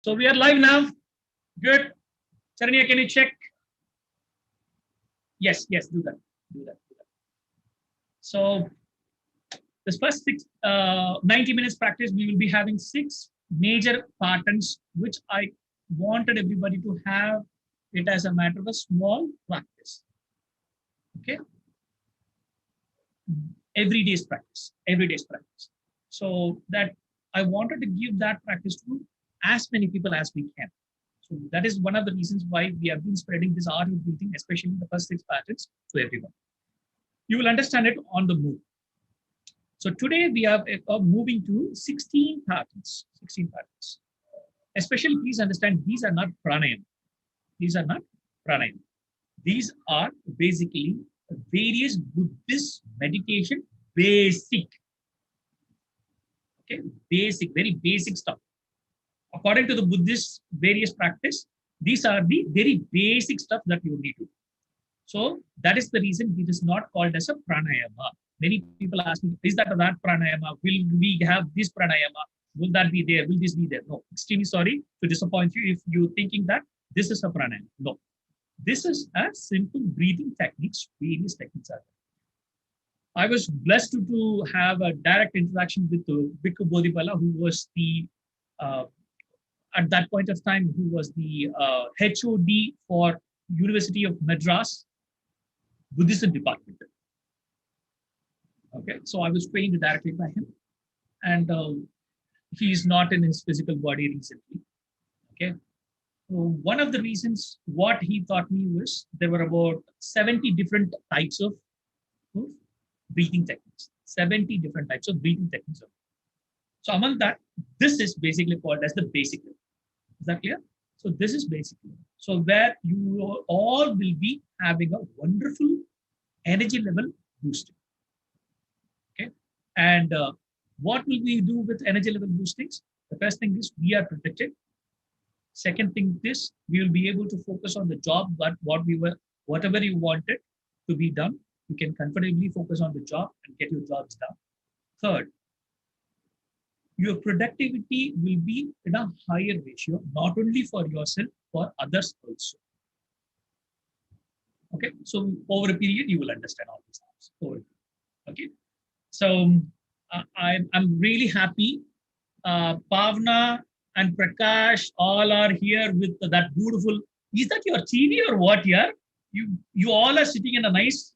So we are live now. Good. Charanya, can you check? Yes, yes, do that. Do that. Do that. So this first 90 minutes practice, we will be having 6 major patterns, which I wanted everybody to have it as a matter of a small practice. Okay. Every day's practice. Every day's practice. So that I wanted to give that practice to as many people as we can. So that is one of the reasons why we have been spreading this art of breathing, especially the first 6 patterns, to everyone. You will understand it on the move. So today we are moving to 16 patterns. 16 patterns. Especially, please understand, these are not pranayama. These are not pranayama. These are basically various Buddhist meditation basic. Okay, basic, very basic stuff. According to the Buddhist various practice, these are the very basic stuff that you need to do. So that is the reason it is not called as a pranayama. Many people ask me, is that pranayama? Will we have this pranayama? Will that be there? Will this be there? No, extremely sorry to disappoint you if you're thinking that this is a pranayama. No, this is a simple breathing techniques, various techniques are there. I was blessed to have a direct interaction with Bhikkhu Bodhipala, who was the at that point of time, who was the HOD for University of Madras Buddhism Department. Okay, so I was trained directly by him, and he is not in his physical body recently. Okay, so one of the reasons what he taught me was there were about 70 different types of breathing techniques. 70 different types of breathing techniques. So among that, this is basically called as the basic level. Is that clear? So this is basically so where you all will be having a wonderful energy level boosting. Okay, and what will we do with energy level boostings? The first thing is we are protected. Second thing is we will be able to focus on the job, but whatever you wanted to be done, you can comfortably focus on the job and get your jobs done. Third, your productivity will be in a higher ratio, not only for yourself, for others also. Okay, so over a period, you will understand all these things. Okay, so I'm really happy. Pavna and Prakash all are here with that beautiful. Is that your TV or what here? You all are sitting in a nice.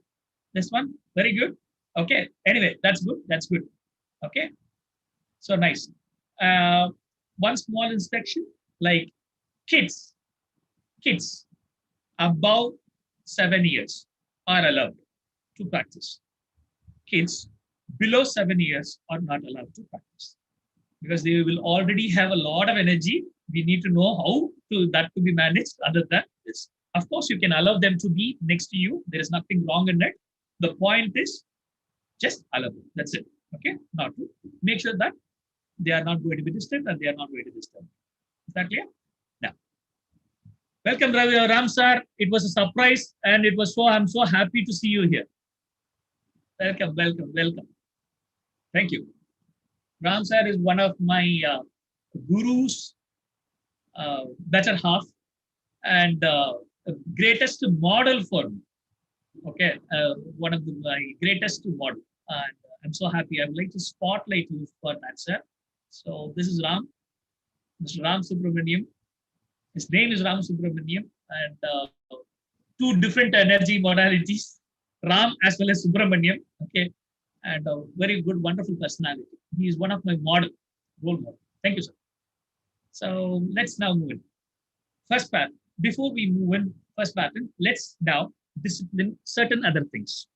This one, very good. Okay. Anyway, that's good. That's good. Okay. So nice. One small instruction, like kids above 7 years are allowed to practice. Kids below 7 years are not allowed to practice because they will already have a lot of energy. We need to know how that to be managed. Other than this, of course, you can allow them to be next to you. There is nothing wrong in it. The point is just allow them. That's it. Okay. Not to make sure that they are not going to be distant and they are not going to disturb. Is that clear? Now, welcome, Ram sir. It was a surprise, and it was I'm so happy to see you here. Welcome, welcome, welcome. Thank you. Ram sir is one of my gurus, better half, and greatest model for me. Okay, one of my greatest model, and I'm so happy. I would like to spotlight you for that, sir. So this is Ram, Mr. Ram Subramaniam. His name is Ram Subramaniam, and 2 different energy modalities, Ram as well as Subramaniam. Okay, and a very good, wonderful personality. He is one of my role model. Thank you, sir. So let's now move in. First pattern. Before we move in, first pattern, let's now discipline certain other things.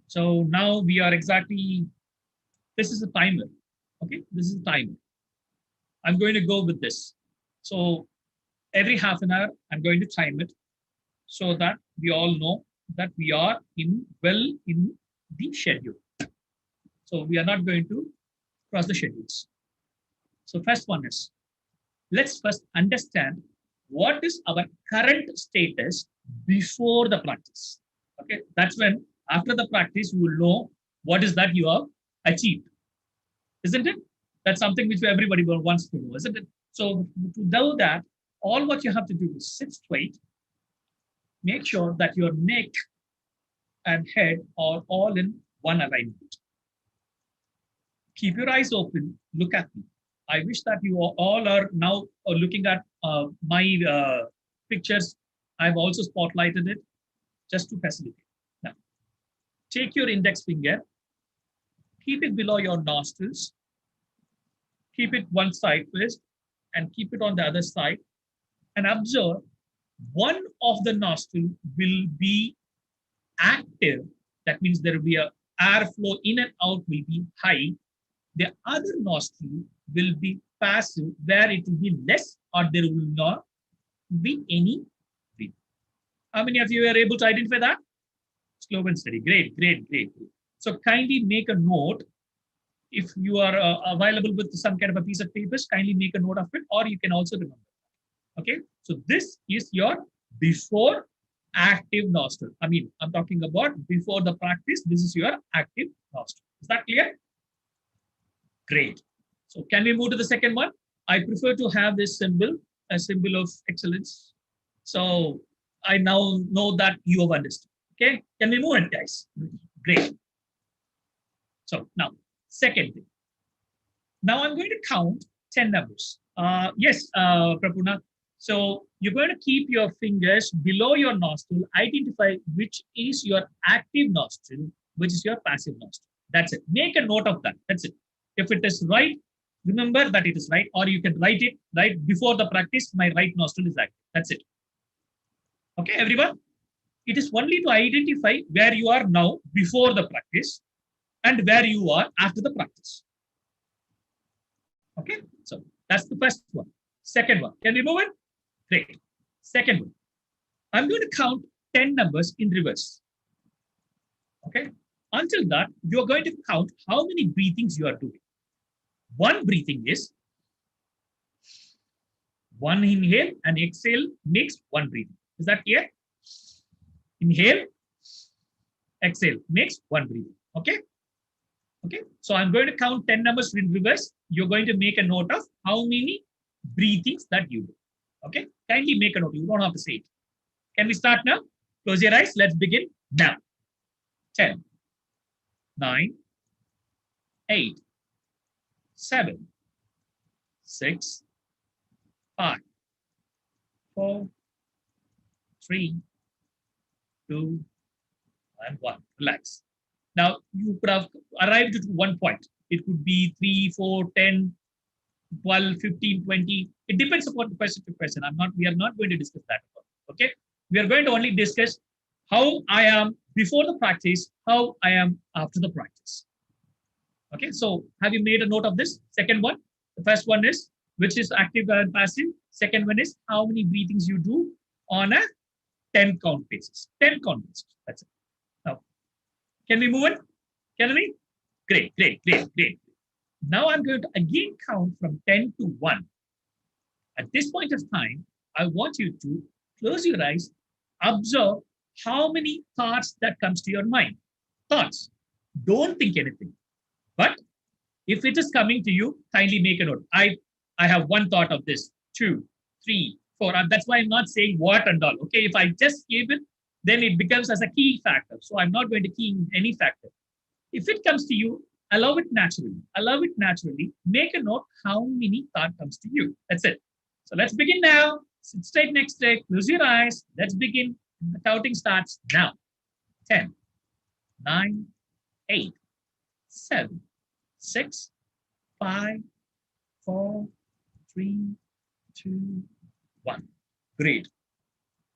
So now we are exactly, this is a timer. Okay, this is a timer. I'm going to go with this. So every half an hour, I'm going to time it so that we all know that we are in the schedule. So we are not going to cross the schedules. So first one is, let's first understand what is our current status before the practice. Okay, that's when after the practice you will know what is that you have achieved, isn't it? That's something which everybody wants to know, isn't it? So to do that, all what you have to do is sit straight, make sure that your neck and head are all in one alignment. Keep your eyes open, look at me. I wish that you all are now looking at my pictures. I've also spotlighted it just to facilitate. Now, take your index finger, keep it below your nostrils, keep it one side first, and keep it on the other side, and observe one of the nostril will be active. That means there will be a airflow in and out will be high. The other nostril will be passive, where it will be less or there will not be any breathing. How many of you are able to identify that? Slow and steady. Great, great, great. So kindly make a note. If you are available with some kind of a piece of paper, kindly make a note of it, or you can also remember. Okay, so this is your before active nostril. I mean, I'm talking about before the practice. This is your active nostril. Is that clear? Great. So can we move to the second one? I prefer to have this symbol, a symbol of excellence. So I now know that you have understood. Okay, can we move it, guys? Great. So now, second thing. Now I'm going to count 10 numbers. Yes, Prabhuna. So you're going to keep your fingers below your nostril, identify which is your active nostril, which is your passive nostril. That's it. Make a note of that. That's it. If it is right, remember that it is right, or you can write it right before the practice. My right nostril is active. That's it. Okay, everyone? It is only to identify where you are now before the practice and where you are after the practice. Okay, so that's the first one. Second one, can we move it? Great. Second one, I'm going to count 10 numbers in reverse. Okay, until that, you're going to count how many breathings you are doing. One breathing is one inhale and exhale makes one breathing. Is that clear? Inhale, exhale makes one breathing. Okay. Okay. So I'm going to count 10 numbers in reverse. You're going to make a note of how many breathings that you do. Okay. Kindly make a note. You don't have to say it. Can we start now? Close your eyes. Let's begin now. 10, 9, 8, 7, 6, 5, 4, 3, 2, and 1. Relax. Now, you could have arrived at one point. It could be 3, 4, 10, 12, 15, 20. It depends upon the person to person. We are not going to discuss that. Okay. We are going to only discuss how I am before the practice, how I am after the practice. Okay. So have you made a note of this? Second one. The first one is which is active and passive. Second one is how many breathings you do on a 10 count basis. 10 count basis. That's it. Now, can we move it? Can we? Great, great, great, great. Now I'm going to again count from 10 to 1. At this point of time, I want you to close your eyes, observe how many thoughts that comes to your mind. Thoughts. Don't think anything. But if it is coming to you, kindly make a note. I have one thought of this, 2, 3, 4. And that's why I'm not saying what and all. Okay, if I just give it, then it becomes as a key factor. So I'm not going to key in any factor. If it comes to you, allow it naturally. Allow it naturally. Make a note how many thought comes to you. That's it. So let's begin now. Sit straight next to close your eyes. Let's begin. The counting starts now. 10, 9, 8, 7, 6, 5, 4, 3, 2, 1. Great.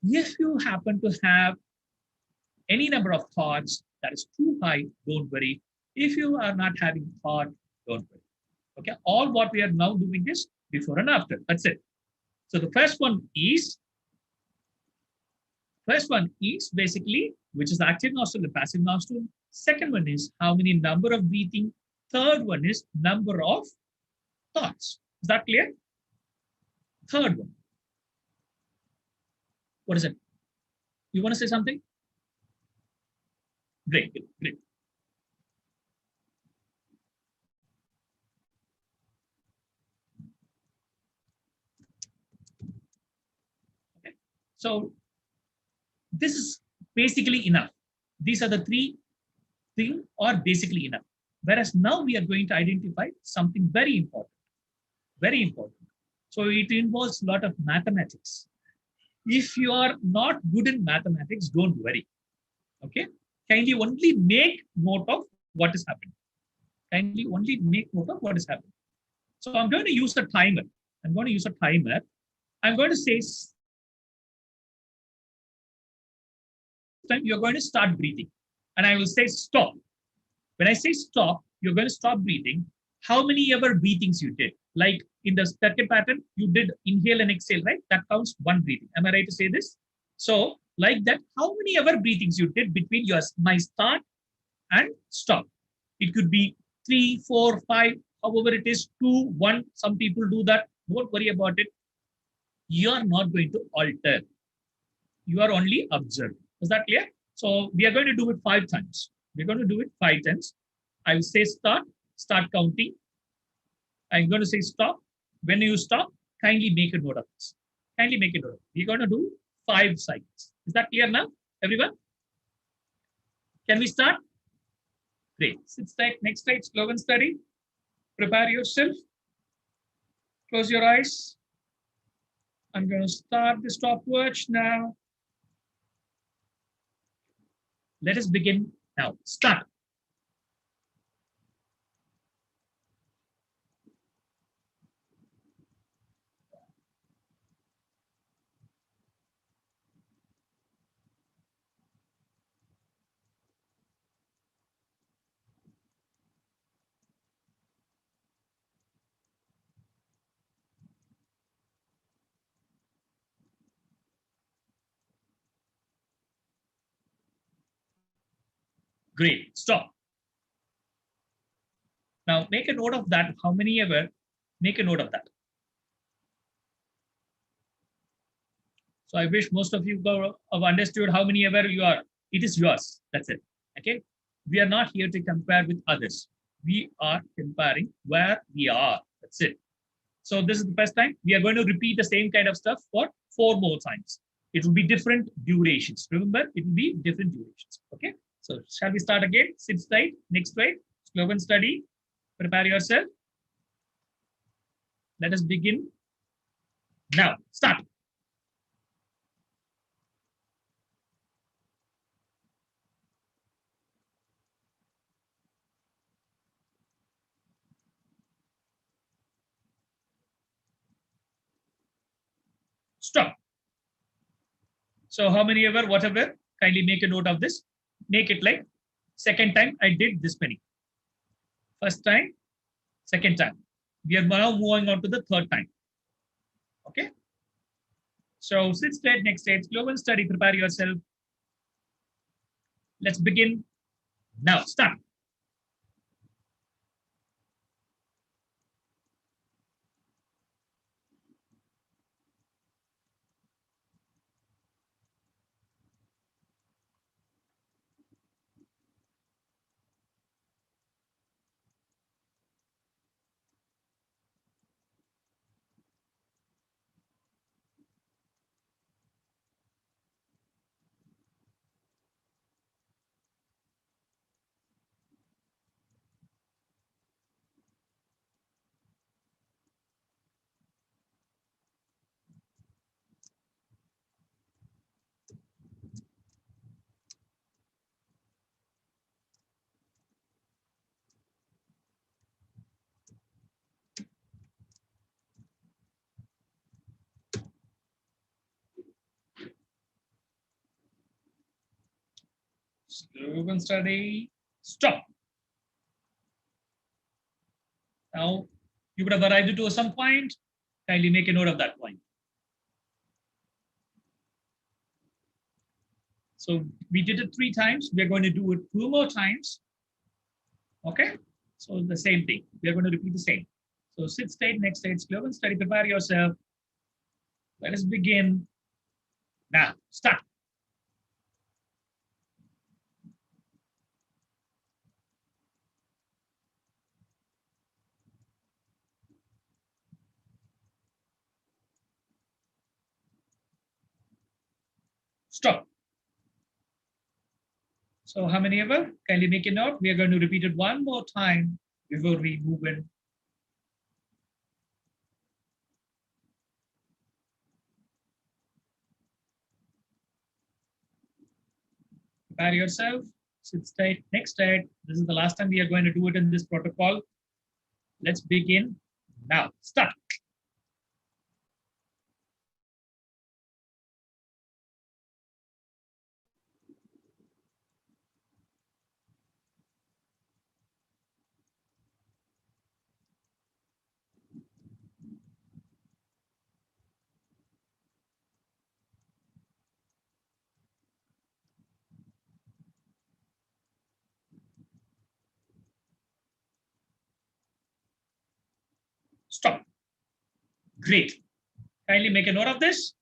If you happen to have any number of thoughts that is too high, don't worry. If you are not having thought, don't worry. Okay. All what we are now doing is before and after. That's it. So the first one is basically which is active nostril and passive nostril. Second one is how many number of breathing. Third one is number of thoughts. Is that clear? Third one. What is it? You want to say something? Great, great. So this is basically enough. These are the three things are basically enough. Whereas now we are going to identify something very important, very important. So it involves a lot of mathematics. If you are not good in mathematics, don't worry. Okay. Kindly only make note of what is happening. Kindly only make note of what is happening. So I'm going to use a timer. I'm going to use a timer. I'm going to say this time you're going to start breathing. And I will say stop. When I say stop, you're going to stop breathing. How many ever breathings you did? Like in the second pattern, you did inhale and exhale, right? That counts one breathing. Am I right to say this? So like that, how many ever breathings you did between my start and stop? It could be 3, 4, 5, however it is, 2, 1. Some people do that. Don't worry about it. You are not going to alter. You are only observing. Is that clear? So we are going to do it 5 times. We're going to do it 5 times. I will say start counting. I'm going to say stop. When you stop, kindly make a note of this. Kindly make a note. We're going to do 5 cycles. Is that clear now, everyone? Can we start? Great. Sit tight. Next slide, slogan study. Prepare yourself. Close your eyes. I'm going to start the stopwatch now. Let us begin now. Start. Great. Stop. Now make a note of that. How many ever? Make a note of that. So I wish most of you have understood how many ever you are. It is yours. That's it. Okay. We are not here to compare with others. We are comparing where we are. That's it. So this is the first time. We are going to repeat the same kind of stuff for 4 more times. It will be different durations. Remember, it will be different durations. Okay. So shall we start again? Sit tight. Next slide. Slogan study. Prepare yourself. Let us begin. Now, start. Stop. So how many ever, whatever, kindly make a note of this. Make it like second time I did this many. First time, second time. We are now moving on to the third time. Okay. So sit straight, next stage, global study, prepare yourself. Let's begin now. Start. Slogan study. Stop. Now, you would have arrived to some point. Kindly make a note of that point. So we did it 3 times. We're going to do it 2 more times. Okay. So the same thing. We're going to repeat the same. So sit state, next state, slogan study, prepare yourself. Let us begin. Now, start. Stop. So how many ever? Kindly make a note. We are going to repeat it one more time before we move in. Prepare yourself. Sit tight. Next tight. This is the last time we are going to do it in this protocol. Let's begin now. Start. Stop. Great. Kindly make a note of this.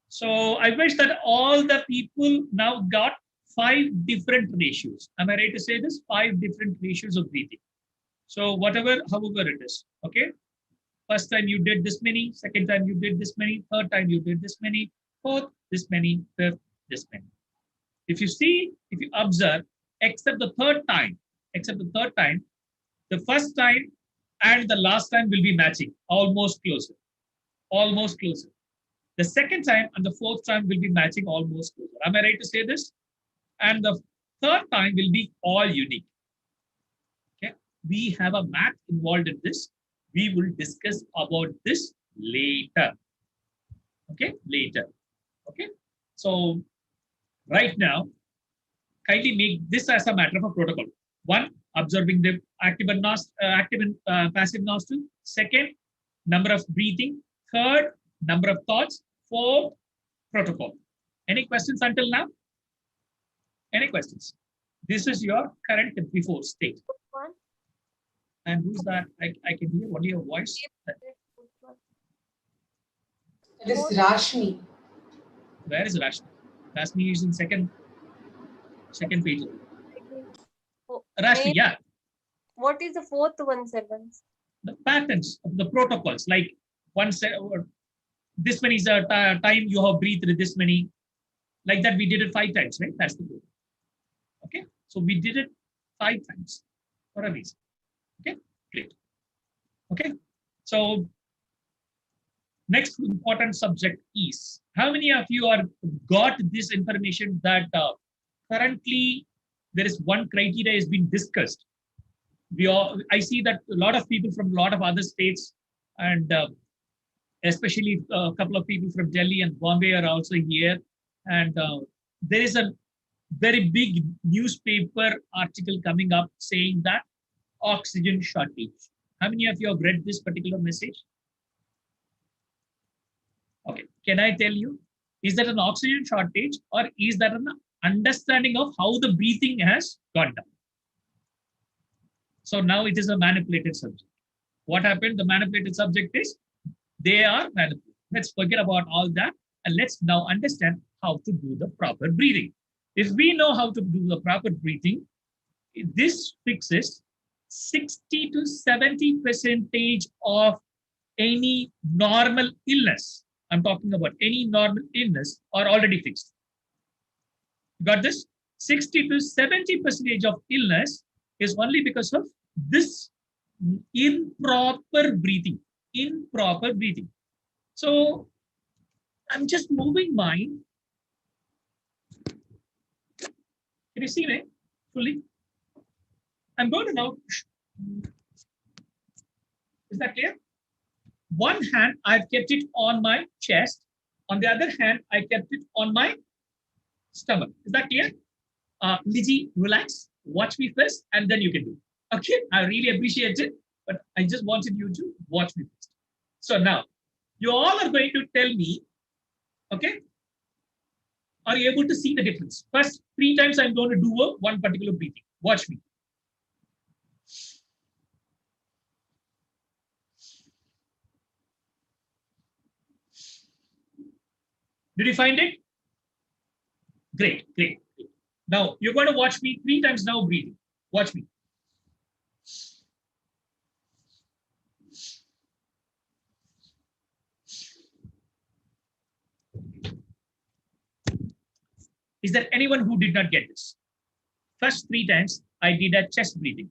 So I wish that all the people now got 5 different ratios. Am I right to say this? 5 different ratios of breathing. So whatever, however it is, okay? First time you did this many, second time you did this many, third time you did this many, fourth, this many, fifth, this many. If you see, if you observe, except the third time, the first time and the last time will be matching, almost closer, almost closer. The second time and the fourth time will be matching almost closer. Am I right to say this? And the third time will be all unique. Okay, we have a math involved in this. We will discuss about this later. Okay, later. Okay, so right now, kindly make this as a matter of a protocol. One, observing the active and passive nostril. Second, number of breathing. Third, number of thoughts. Fourth, protocol. Any questions until now? Any questions? This is your current before state. And who's that? I can hear only your voice. It is Rashmi. Where is Rashmi? Rashmi is in second page. Rashmi, yeah. What is the fourth one, sentence? The patterns of the protocols, like this many is a time you have breathed this many, like that we did it 5 times, right? That's the goal. Okay, so we did it 5 times for a reason. Okay, great. Okay, so next important subject is, how many of you are got this information that currently there is one criteria has been discussed. I see that a lot of people from a lot of other states, and especially a couple of people from Delhi and Bombay are also here. And there is a very big newspaper article coming up saying that oxygen shortage. How many of you have read this particular message? Okay, can I tell you, is that an oxygen shortage or is that an understanding of how the breathing has gone down? So now it is a manipulated subject. What happened? The manipulated subject is they are manipulated. Let's forget about all that and let's now understand how to do the proper breathing. If we know how to do the proper breathing, this fixes 60 to 70% of any normal illness. I'm talking about any normal illness are already fixed. Got this? 60 to 70% of illness is only because of this improper breathing. Improper breathing. So I'm just moving mine. Can you see me fully? I'm going to now. Is that clear? One hand, I've kept it on my chest. On the other hand, I kept it on my stomach. Is that clear? Lizzie, relax. Watch me first, and then you can do it. Okay, I really appreciate it, but I just wanted you to watch me first. So now, you all are going to tell me, okay, are you able to see the difference? First, 3 times I'm going to do one particular breathing. Watch me. Did you find it? Great, great, great. Now, you're going to watch me 3 times now breathing. Watch me. Is there anyone who did not get this? First 3 times I did a chest breathing.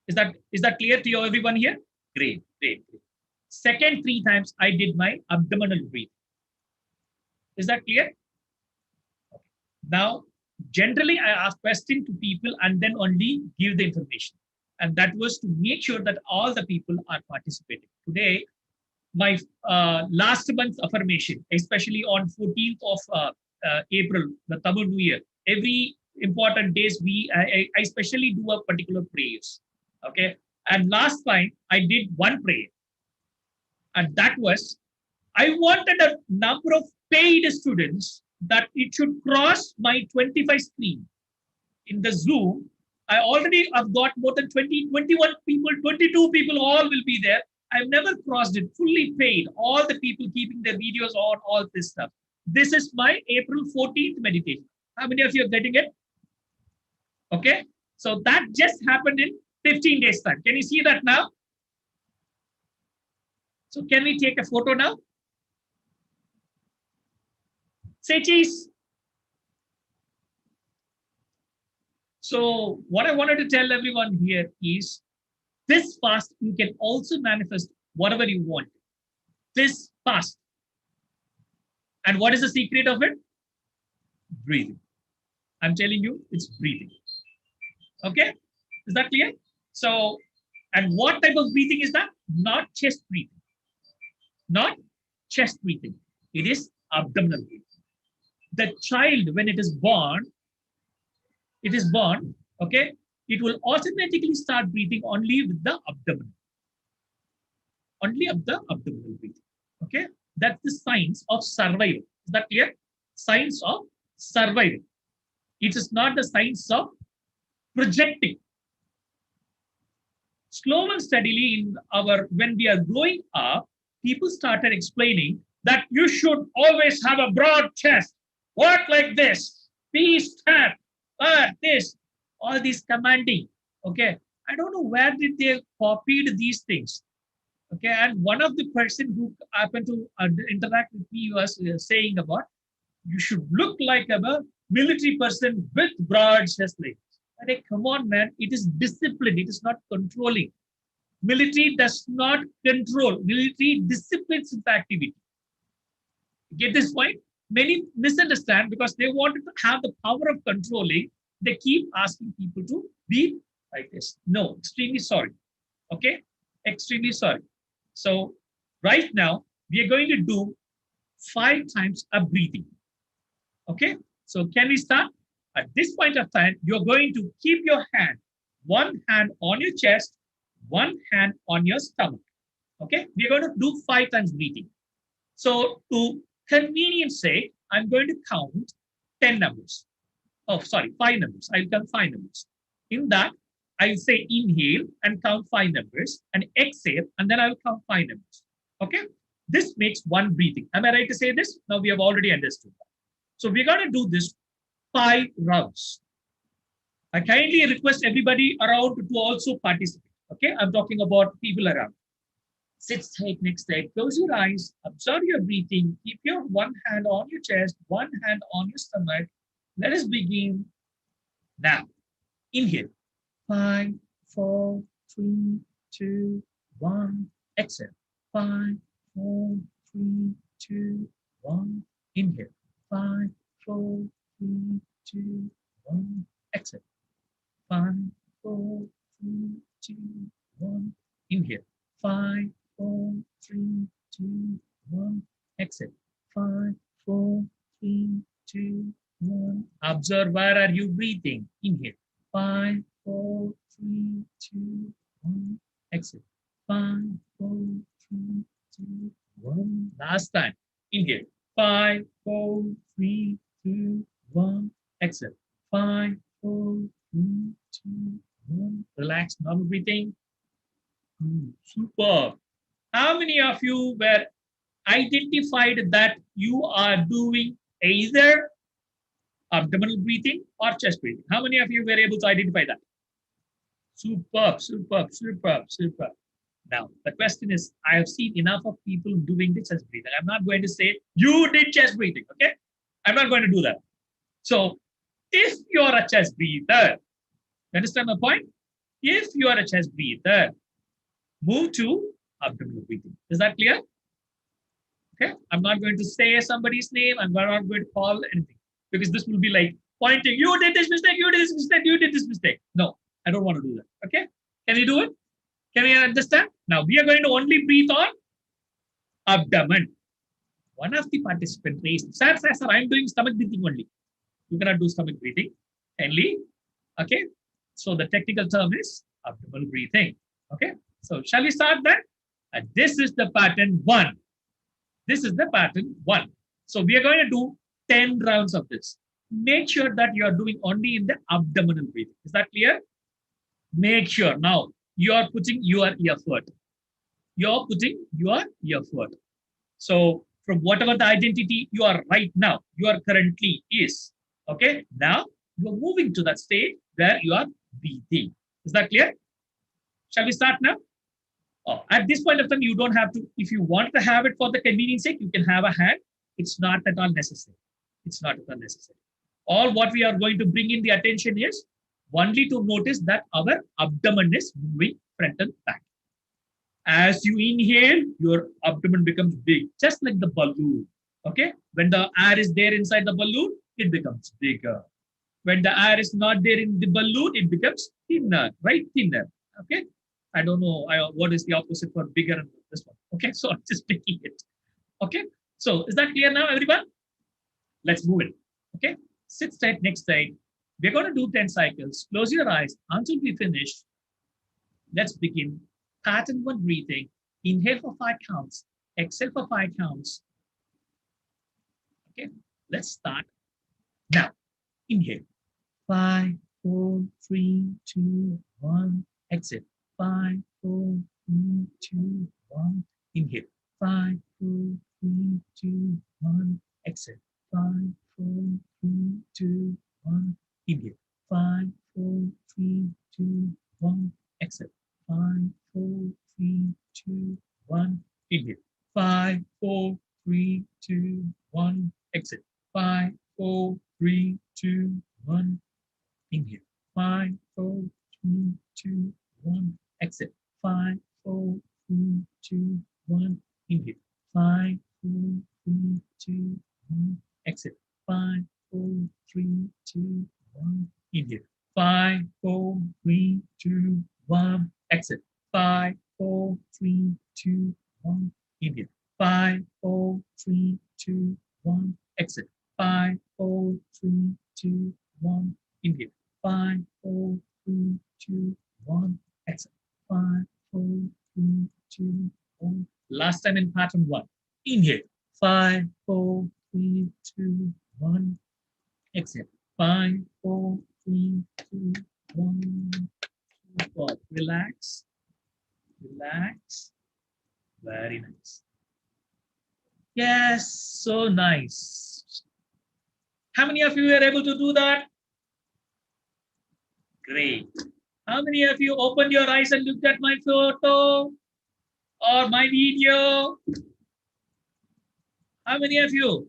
Is that clear to you, everyone here? Great, great, great. Second 3 times I did my abdominal breathing. Is that clear? Okay. Now, generally I ask question to people and then only give the information. And that was to make sure that all the people are participating. Today, my last month's affirmation, especially on 14th of April, the Tamil New Year, every important days I especially do a particular prayers. Okay. And last time I did one prayer. And that was, I wanted a number of paid students that it should cross my 25 screen. In the Zoom, I already have got more than 20, 21 people, 22 people, all will be there. I've never crossed it, fully paid. All the people keeping their videos on, all this stuff. This is my April 14th meditation. How many of you are getting it? Okay. So that just happened in 15 days time. Can you see that now? So can we take a photo now? Say cheese. So what I wanted to tell everyone here is this fast, you can also manifest whatever you want. This fast. And what is the secret of it? Breathing. I'm telling you, it's breathing. Okay? Is that clear? So, and what type of breathing is that? Not chest breathing. Not chest breathing. It is abdominal breathing. The child, when it is born, okay, it will automatically start breathing only with the abdomen. Only of the abdominal breathing. Okay? That's the signs of survival. Is that clear? Signs of survival. It is not the signs of projecting. Slow and steadily when we are growing up, people started explaining that you should always have a broad chest, walk like this, be step, this, all these commanding. Okay, I don't know where did they copied these things. Okay, and one of the person who happened to interact with me was saying about you should look like a military person with broad chest like. Hey, come on, man! It is discipline. It is not controlling. Military does not control. Military disciplines the activity. Get this point? Many misunderstand because they wanted to have the power of controlling. They keep asking people to be like this. No, extremely sorry. Okay, extremely sorry. So right now we are going to do 5 times a breathing. Okay, so can we start? At this point of time, you're going to keep your hand, one hand on your chest, one hand on your stomach. Okay, we're going to do 5 times breathing. So to convenience sake, I'm going to count 10 numbers. Oh, sorry, 5 numbers. I'll count 5 numbers. In that, I'll say inhale and count 5 numbers and exhale, and then I'll count 5 numbers. Okay, this makes one breathing. Am I right to say this? Now we have already understood that. So we're going to do this 5 rounds. I kindly request everybody around to also participate. Okay, I'm talking about people around. Sit straight, next side, close your eyes, observe your breathing, keep your one hand on your chest, one hand on your stomach. Let us begin now. Inhale. 5, 4, 3, 2, 1. Exhale. 5, 4, 3, 2, 1. Inhale. 5, 4, 3, 2, 1. Exhale. 5, 4, 3, 2, 1. Inhale. 5, 4, 3, 2, 1. Exhale. 5, 4, 3, 2, 1. Observe where are you breathing. Inhale. 5, 4, 3, 2, 1. Exhale. 5, 4, 3, 2, 1. Last time. Inhale. 5, 4, 3, 2, 1. Exhale. 5, 4, 3, 2, 1. Relax. Normal breathing. Super. How many of you were identified that you are doing either abdominal breathing or chest breathing? How many of you were able to identify that? Superb, superb, superb, superb. Now, the question is, I have seen enough of people doing the chest breathing. I'm not going to say, you did chest breathing, okay? I'm not going to do that. So If you're a chest breather, you understand my point? If you are a chest breather, move to abdominal breathing. Is that clear? Okay. I'm not going to say somebody's name. I'm not going to call anything because this will be like pointing. You did this mistake. You did this mistake. You did this mistake. No, I don't want to do that. Okay. Can you do it? Can you understand? Now we are going to only breathe on abdomen. One of the participants raised, sir, I'm doing stomach breathing only. You cannot do stomach breathing. Only. Okay. So the technical term is abdominal breathing. Okay. So shall we start then? And this is the pattern 1. This is the pattern 1. So we are going to do 10 rounds of this. Make sure that you are doing only in the abdominal breathing. Is that clear? Make sure. Now you are putting your effort. You're putting your effort. So from whatever the identity you are right now, you are currently is. Okay. Now you are moving to that state where you are breathing. Is that clear? Shall we start now? Oh, at this point of time, you don't have to, if you want to have it for the convenience sake, you can have a hand. It's not at all necessary. It's not at all necessary. All what we are going to bring in the attention is only to notice that our abdomen is moving front and back. As you inhale, your abdomen becomes big, just like the balloon. Okay. When the air is there inside the balloon, it becomes bigger. When the air is not there in the balloon, it becomes thinner, right? Thinner. Okay. I don't know what is the opposite for bigger and this one. Okay. So I'm just taking it. Okay. So is that clear now, everyone? Let's move it. Okay. Sit straight, next side. We're going to do 10 cycles. Close your eyes until we finish. Let's begin. Pattern 1 breathing. Inhale for 5 counts. Exhale for 5 counts. Okay. Let's start now. Inhale. 5, 4, 3, 2, 1. Exhale. 5, 4, 3, 2, 1. Inhale. 5, 4, 3, 2, 1. Exhale. 5, 4, 3, 2, 1. Inhale. 5, 4, 3, 2, 1. Exhale. 5, 4, 3, 2, 1. Inhale. 5, 4, 3, 2, 1. Exhale. 5, 4, 3, 2, 1. Inhale. 5, 4, 3, 2, 1. Exhale. 5, 4, 3, 2, 1. Inhale. 5, 4, 3, 2, 1. Exhale. 5, 4, 3, 2, 1. Inhale. 5, 4, 3, 2, 1. Exhale. 5, 4, 3, 2, 1. Inhale. 5, 4, 3, 2, 1. Exhale. 5, 4, 3, 2, 1. Inhale. 5, 4, 3, 2, 1. Exhale. 5, 4, 3, 2, 1. Last time in pattern 1. Inhale. 5, 4, 3, 2, 1. Exhale. 5, 4, 3, 2, 1. Super. Relax. Relax. Very nice. Yes, so nice. How many of you were able to do that? Great. How many of you opened your eyes and looked at my photo or my video? How many of you?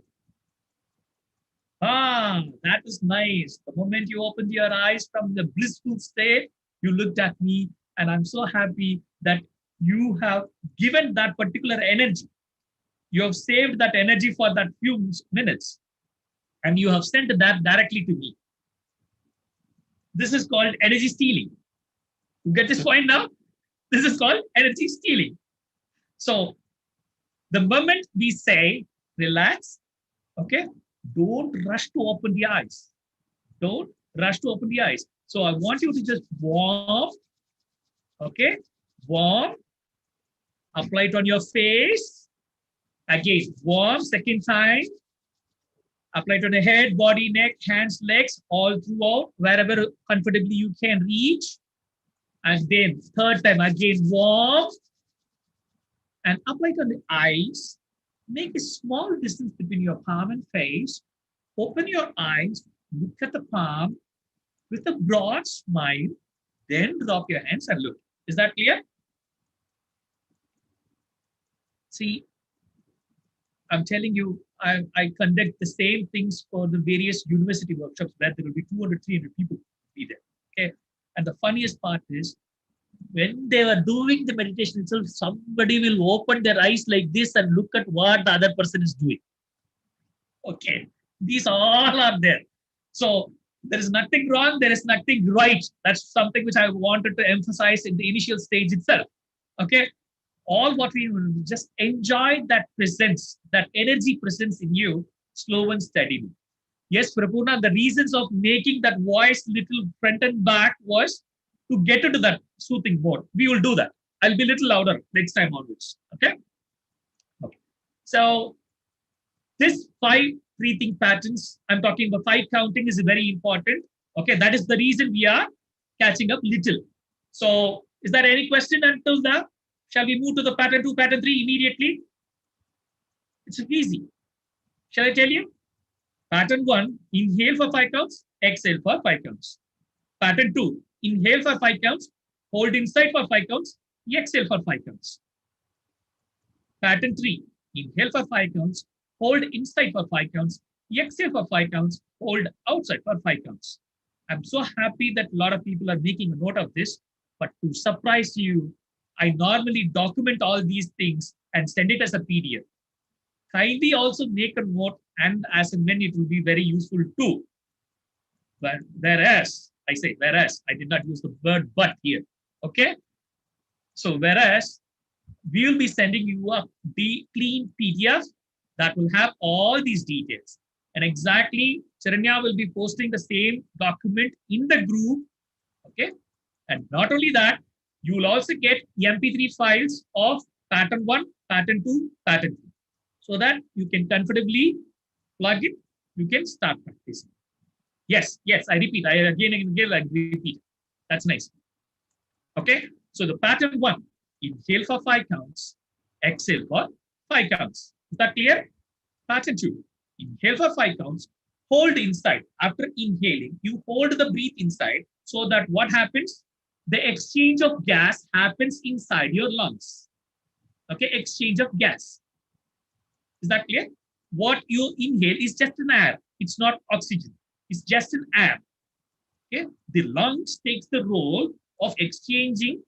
That is nice. The moment you opened your eyes from the blissful state, you looked at me, and I'm so happy that you have given that particular energy. You have saved that energy for that few minutes, and you have sent that directly to me. This is called energy stealing. You get this point now? This is called energy stealing. So the moment we say relax, okay, don't rush to open the eyes. Don't rush to open the eyes. So I want you to just warm, okay, warm, apply it on your face. Again, warm, second time. Apply it on the head, body, neck, hands, legs, all throughout, wherever comfortably you can reach. And then third time, again, warm. And apply it on the eyes. Make a small distance between your palm and face. Open your eyes, look at the palm with a broad smile, then drop your hands and look. Is that clear? See, I'm telling you, I conduct the same things for the various university workshops where there will be 200, 300 people be there. Okay. And the funniest part is when they were doing the meditation itself, somebody will open their eyes like this and look at what the other person is doing. Okay. These all are there. So there is nothing wrong. There is nothing right. That's something which I wanted to emphasize in the initial stage itself. Okay. All what we will just enjoy that presence, that energy presence in you, slow and steadily. Yes, Prapurna, the reasons of making that voice little front and back was to get into that soothing mode. We will do that. I'll be a little louder next time onwards. Okay. Okay. So this 5 breathing patterns, I'm talking about 5 counting is very important. Okay. That is the reason we are catching up little. So is there any question until now? Shall we move to the pattern 2, pattern 3 immediately? It's easy. Shall I tell you? Pattern 1, inhale for 5 counts, exhale for 5 counts. Pattern 2, inhale for 5 counts, hold inside for 5 counts, exhale for 5 counts. Pattern 3, inhale for 5 counts, hold inside for 5 counts, exhale for 5 counts, hold outside for 5 counts. I'm so happy that a lot of people are making a note of this, but to surprise you, I normally document all these things and send it as a PDF. Kindly also make a note, and as and when it will be very useful too. But whereas, I say whereas, I did not use the word but here. Okay? So whereas, we will be sending you a clean PDF that will have all these details. And exactly, Charanya will be posting the same document in the group. Okay? And not only that, you will also get MP3 files of pattern 1, pattern 2, pattern 3. So that you can comfortably plug it, you can start practicing. Yes, I repeat, I again and again like repeat. That's nice. Okay, so the pattern 1, inhale for 5 counts, exhale for 5 counts. Is that clear? Pattern 2, inhale for 5 counts, hold inside. After inhaling, you hold the breath inside so that what happens? The exchange of gas happens inside your lungs. Okay, exchange of gas. Is that clear? What you inhale is just an air. It's not oxygen. It's just an air. Okay, the lungs takes the role of exchanging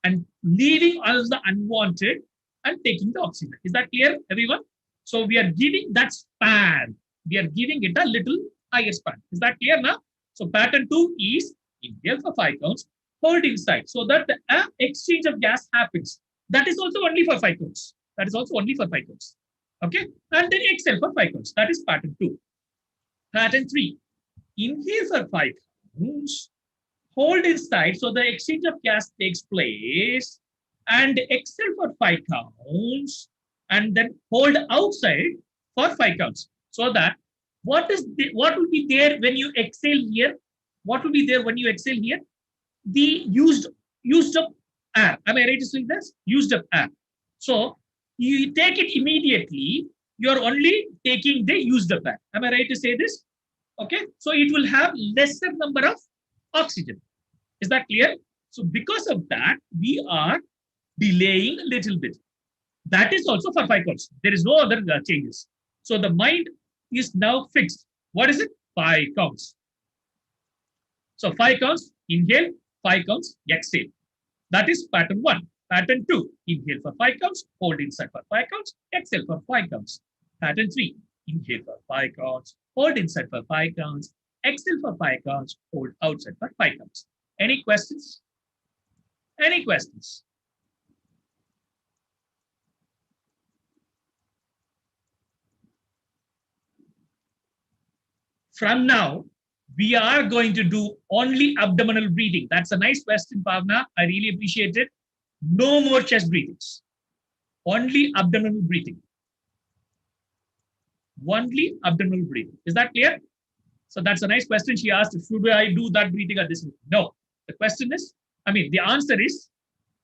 and leaving all the unwanted and taking the oxygen. Is that clear, everyone? So we are giving that span. We are giving it a little higher span. Is that clear now? So pattern 2 is inhale for 5 counts, hold inside so that the exchange of gas happens. That is also only for 5 counts. That is also only for 5 counts. Okay, and then exhale for 5 counts. That is pattern 2. Pattern 3, inhale for 5 counts, hold inside so the exchange of gas takes place, and exhale for 5 counts, and then hold outside for 5 counts. So that what will be there when you exhale here? What will be there when you exhale here? The used up air. Am I right to say this? Used up air. So you take it immediately, you're only taking the used up air. Am I right to say this? Okay, so it will have lesser number of oxygen. Is that clear? So because of that, we are delaying a little bit. That is also for 5 counts. There is no other changes. So the mind is now fixed. What is it? 5 counts. So 5 counts, inhale, 5 counts, exhale. That is pattern 1. Pattern 2, inhale for 5 counts, hold inside for 5 counts, exhale for 5 counts. Pattern 3, inhale for 5 counts, hold inside for 5 counts, exhale for 5 counts, hold outside for 5 counts. Any questions? Any questions? From now, we are going to do only abdominal breathing. That's a nice question, Pavna. I really appreciate it. No more chest breathings. Only abdominal breathing. Only abdominal breathing. Is that clear? So that's a nice question. She asked, should I do that breathing or this? No. The question is, the answer is,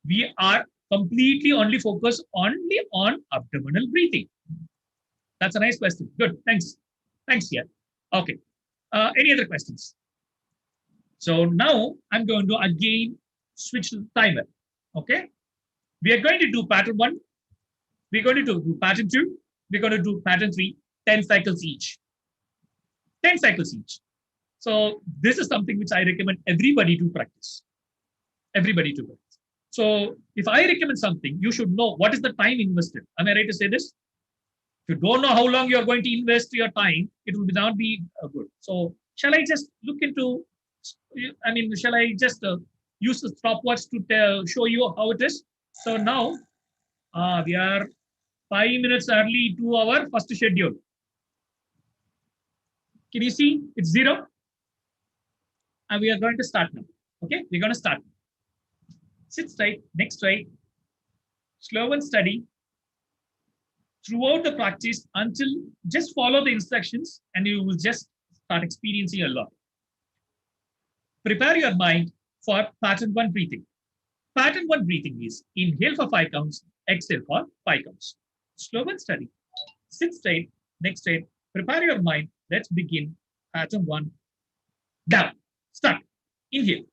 we are completely only focused only on abdominal breathing. That's a nice question. Good. Thanks. Thanks, yeah. Okay. Any other questions? So now I'm going to again switch the timer. Okay. We are going to do pattern 1. We're going to do pattern 2. We're going to do pattern 3. 10 cycles each. 10 cycles each. So this is something which I recommend everybody to practice. Everybody to practice. So if I recommend something, you should know what is the time invested. Am I right to say this? If you don't know how long you are going to invest your time, it will not be good. So shall I just look into, I mean, shall I just use the stopwatch to show you how it is? So now we are 5 minutes early to our first schedule. Can you see? It's 0. And we are going to start now. Okay, we're going to start. Sit straight, neck straight, slow and steady throughout the practice until just follow the instructions and you will just start experiencing a lot. Prepare your mind for pattern 1 breathing. Pattern 1 breathing is inhale for 5 counts, exhale for 5 counts. Slow and steady. Sit straight, neck straight. Prepare your mind. Let's begin pattern 1. Down. Start. Inhale.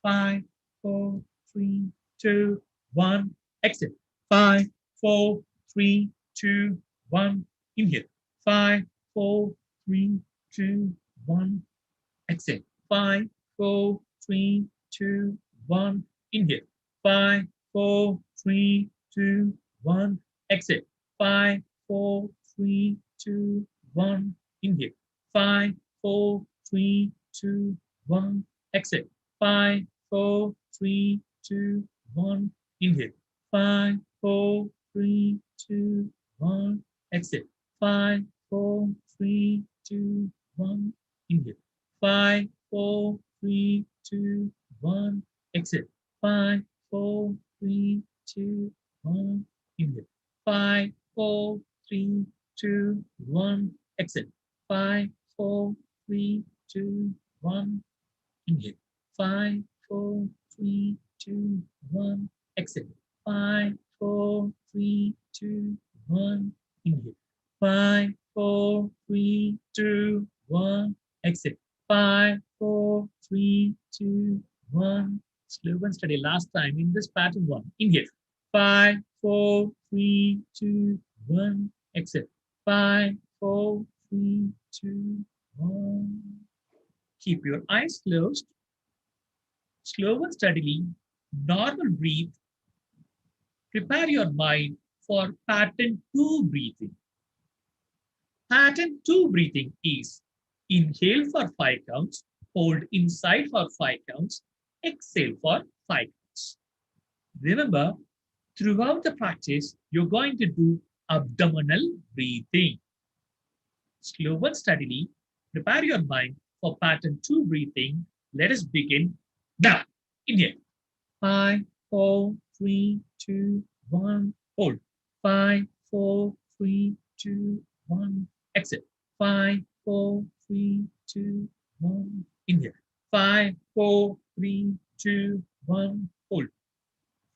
5, 4, 3, 2, 1. Exhale. 5, 4, 3, 2, 1. Inhale. 5, 4, 3, 2, 1. Exhale. 5, 4, 3, 2, 1. Inhale. 5, 4, 3, 2, 1. Exhale. 5, 4, 3, 2, 1. Inhale. 5, 4, 3, 2, 1. Exhale. 5, 4, 3, 2, 1. Inhale. 5, 4, 3, 2, 1. Exhale. 5, 4, 3, 2, 1. Inhale. 5, 4, 3, 2, 1. Exhale. 5, 4, 3, 2, 1. Inhale. 5, 4, 3, 2, 1. Exhale. 5, 4, 3, 2, 1. Inhale. 5, 4, 3, 2, 1. Exhale. 5, 4, 3, 2, 1. Inhale. 5, 4, 3, 2, 1. Exhale. 5, 4, 3, 2, 1. Slow and steady. Last time in this pattern 1. Inhale. 5, 4, 3, 2, 1. Exhale. 5, 4, 3, 2, 1. Keep your eyes closed. Slow and steadily, normal breathe. Prepare your mind for pattern 2 breathing. Pattern 2 breathing is inhale for 5 counts, hold inside for 5 counts, exhale for 5 counts. Remember, throughout the practice, you're going to do abdominal breathing. Slow and steadily, prepare your mind for pattern 2 breathing. Let us begin now. Inhale. 5, 4, 3, 2, 1. Hold. 5, 4, 3, 2, 1. Exhale. 5, 4, 3, 2, 1. Inhale. 5, 4, 3, 2, 1. Hold.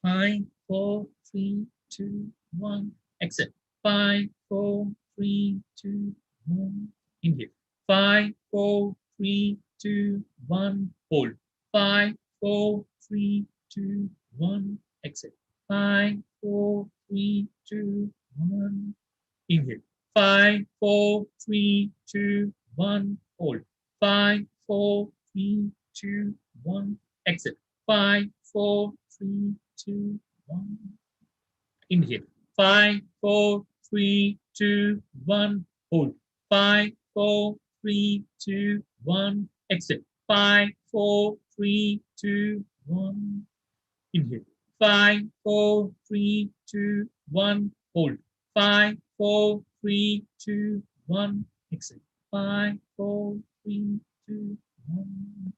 5, 4, 3, 2, 1. Exhale. 5, 4, 3, 2, 1. Inhale. 5, 4, 3, 2, 1. Hold. 5, 4, 3, 2, 1. Exhale. 5, 4, 3, 2, 1. Inhale. 5, 4, 3, 2, 1. Hold. 5, 4, 3, 2, 1. Exhale. 5, 4, 3, 2, 1. Inhale. 5, 4, 3, 2, 1. Hold. 5, 4, 3, 2, 1. Exhale. 5, 4, 3, 2, 1. Inhale. 5, 4, 3, 2, 1. Hold. 5, 4, 3, 2, 1. Exhale. 5, 4, 3, 2, 1.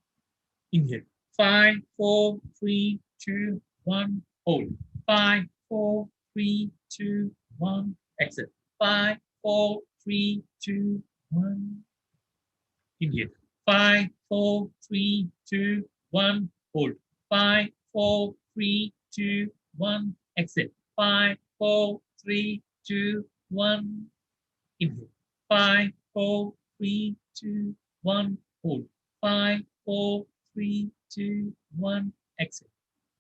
Inhale. 5, 4, 3, 2, 1. Hold. 5, 4, 3, 2, 1. Exhale. 5, 4, 3, 2, 1. Inhale. 5, 4, 3, 2, 1. Hold. 5, 4, 3, 2, 1. Exhale. 5, 4, 3, 2, 1. Inhale. 5, 4, 3, 2, 1. Hold. 5, 4, 3, 2, 1. Exhale.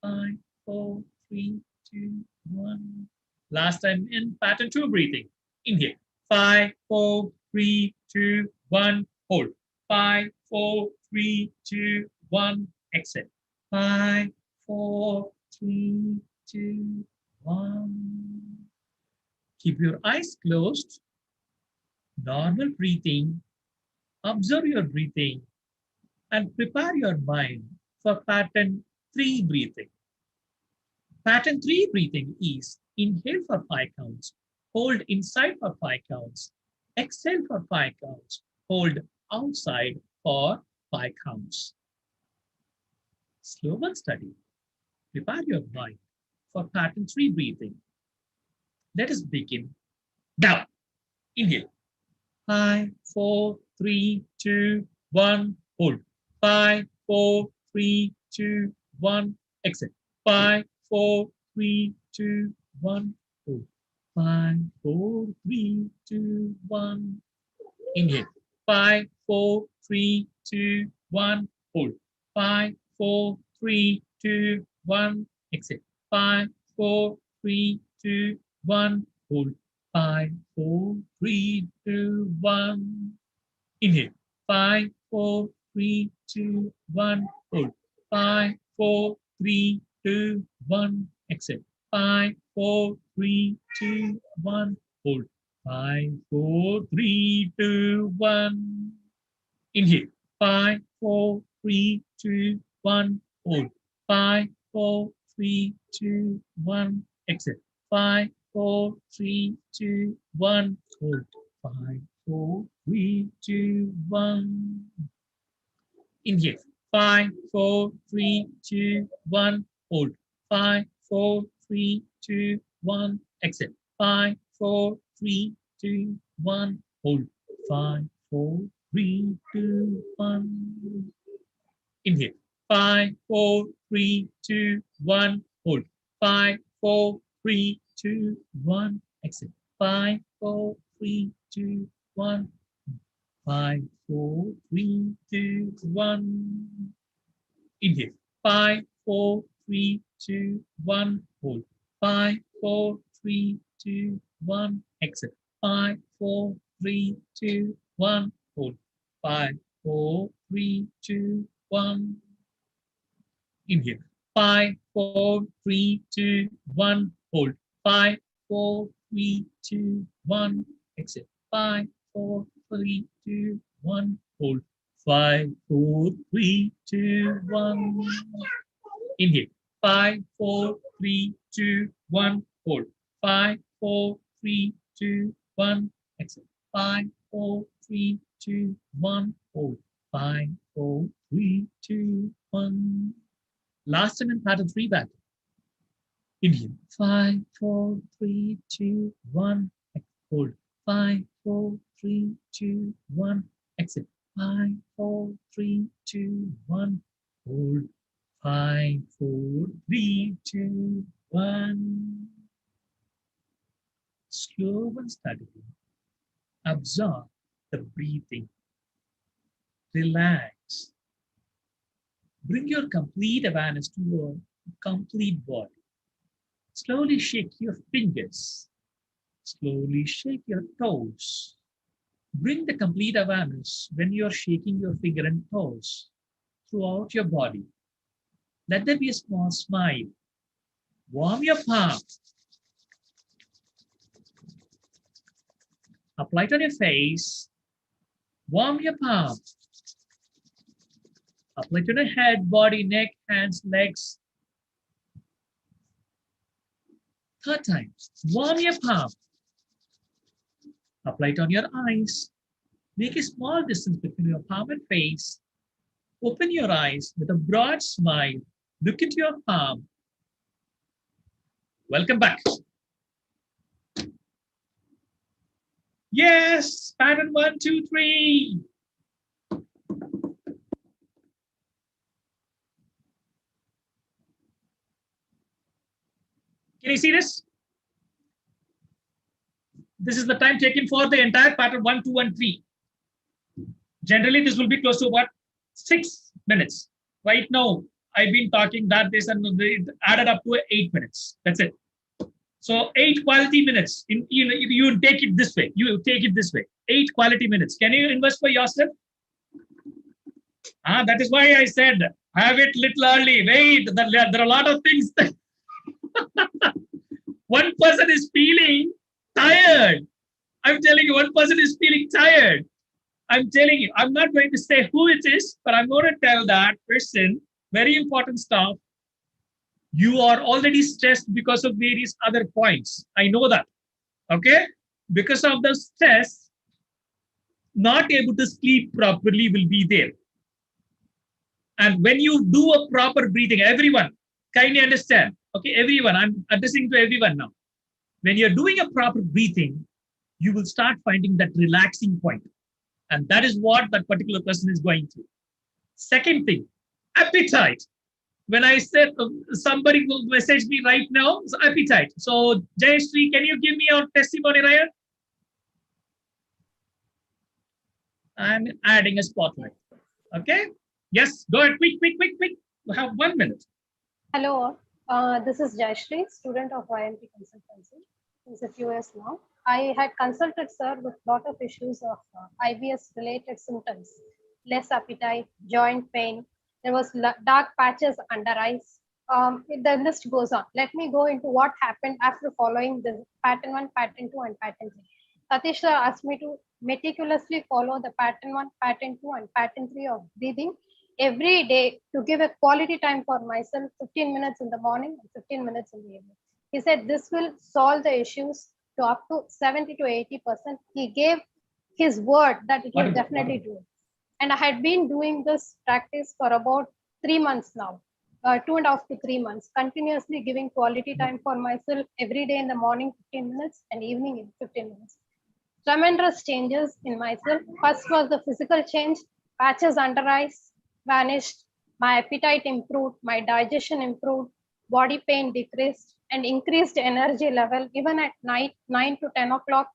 5, 4, 3, 2, 1. Last time in pattern 2 breathing. Inhale. 5, 4, 3, 2, 1. Hold. 5, 4, 3, 2, 1. Exhale. 5, 4, 3, 2, 1. Keep your eyes closed. Normal breathing. Observe your breathing and prepare your mind for pattern 3 breathing. Pattern 3 breathing is inhale for 5 counts, hold inside for 5 counts, exhale for 5 counts, hold outside for 5 counts. Slow but steady. Prepare your mind for pattern 3 breathing. Let us begin. Down. Inhale. 5, 4, 3, 2, 1. Hold. 5, 4, 3, 2, 1. Exhale. 5, 4, 3, 2, 1. Hold. 5, 4, 3, 2, 1. Inhale. 5, 4, 3, 2, 1. Hold. 5, 4, 3, 2, 1. Exhale. 5, 4, 3, 2, 1. Hold. 5, 4, 3, 2, 1. Inhale. 5, 4, 3, 2, 1. Hold. 5, 4, 3, 2, 1. Exhale. 5, 4, 3, 2, 1. Hold. 5, 4, 3, 2, 1. Inhale. 5, 4, 3, 2, 1. Hold. 5, 4, 3, 2, 1. Exhale. 5, 4, 3, 2, 1. Hold. 5, 4, 3, 2, 1. Inhale. 5, 4, 3, 2, 1. Hold. 5, 4, 3, 2, 1. Exhale. 5, 4, 3, 2, 1. Hold. 5, 4, 3, 2, 1. Inhale. 5, 4, 3, 2, 1. Hold. 5, 4, 3, 2, 1. Exhale. 5, 4, 3, 2, 1. 5, 4, 3, 2, 1. Inhale. 5, 4, 3, 2, 1. Hold. 5, 4, 3, 2, 1. Exhale. 5, 4, 3, 2, 1. Hold. 5, 4, 3, 2, 1. Inhale. 5, 4, 3, 2, 1. Hold. 5, 4, 3, 2, 1. Exhale. 5, 4, 3, 2, 1. Hold. 5, 4, 3, 2, 1. Inhale. 5, 4, 3, 2, 1. Hold. 5, 4, 3, 2, 1. Exhale. 5, 4, 3, 2, 1. Hold. 5, 4, 3, 2, 1. Last time in pattern 3 back. Inhale. 5, 4, 3, 2, 1. Hold. 5, 4, 3, 2, 1. Exhale. 5, 4, 3, 2, 1. Hold. 5, 4, 3, 2, 1. Slow and steady. Absorb the breathing. Relax. Bring your complete awareness to your complete body. Slowly shake your fingers. Slowly shake your toes. Bring the complete awareness when you're shaking your finger and toes throughout your body. Let there be a small smile. Warm your palm. Apply it on your face. Warm your palm. Apply it on your head, body, neck, hands, legs. Third time. Warm your palm. Apply it on your eyes. Make a small distance between your palm and face. Open your eyes with a broad smile. Look into your palm. Welcome back. Yes, pattern 1, 2, 3. Can you see this? This is the time taken for the entire pattern 1, 2, and 3. Generally, this will be close to about 6 minutes. Right now, I've been talking that this and it added up to 8 minutes. That's it. So 8 quality minutes. You take it this way. You take it this way. 8 quality minutes. Can you invest for yourself? That is why I said have it little early. Wait, there are a lot of things. One person is feeling tired. I'm telling you, one person is feeling tired. I'm telling you, I'm not going to say who it is, but I'm going to tell that person very important stuff. You are already stressed because of various other points. I know that. Okay? Because of the stress, not able to sleep properly will be there. And when you do a proper breathing, everyone, kindly understand. Okay, everyone, I'm addressing to everyone now. When you're doing a proper breathing, you will start finding that relaxing point. And that is what that particular person is going through. Second thing, appetite. When I said somebody will message me right now, so appetite. So Jayashree, can you give me your testimony, Ryan? I'm adding a spotlight. Okay? Yes, go ahead, quick. You have 1 minute. Hello, this is Jayashree, student of YMT Consultancy. Since a few years now, I had consulted sir with lot of issues of IBS related symptoms, less appetite, joint pain. There was dark patches under eyes. The list goes on. Let me go into what happened after following the pattern 1, pattern 2, and pattern 3. Satish sir asked me to meticulously follow the pattern 1, pattern 2, and pattern 3 of breathing every day to give a quality time for myself, 15 minutes in the morning and 15 minutes in the evening. He said this will solve the issues to up to 70 to 80%. He gave his word that it will definitely do it. And I had been doing this practice for about 3 months now, 2.5 to 3 months, continuously giving quality time for myself every day in the morning, 15 minutes, and evening in 15 minutes. Tremendous changes in myself. First was the physical change, patches under eyes vanished, my appetite improved, my digestion improved, body pain decreased, and increased energy level. Even at night, 9 to 10 o'clock,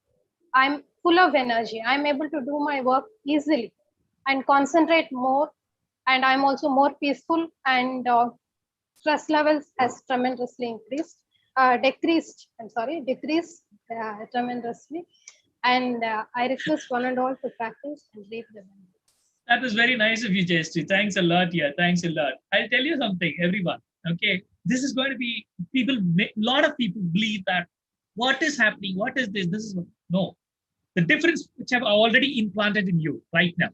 I'm full of energy. I'm able to do my work easily and concentrate more. And I'm also more peaceful, and stress levels has tremendously decreased tremendously. And I request one and all to practice and read the Bible. That was very nice of you, Jayashree. Thanks a lot. Yeah, thanks a lot. I'll tell you something, everyone. Okay, this is going to be a lot of people believe that what is happening, what is this? This is no. The difference which I've already implanted in you right now.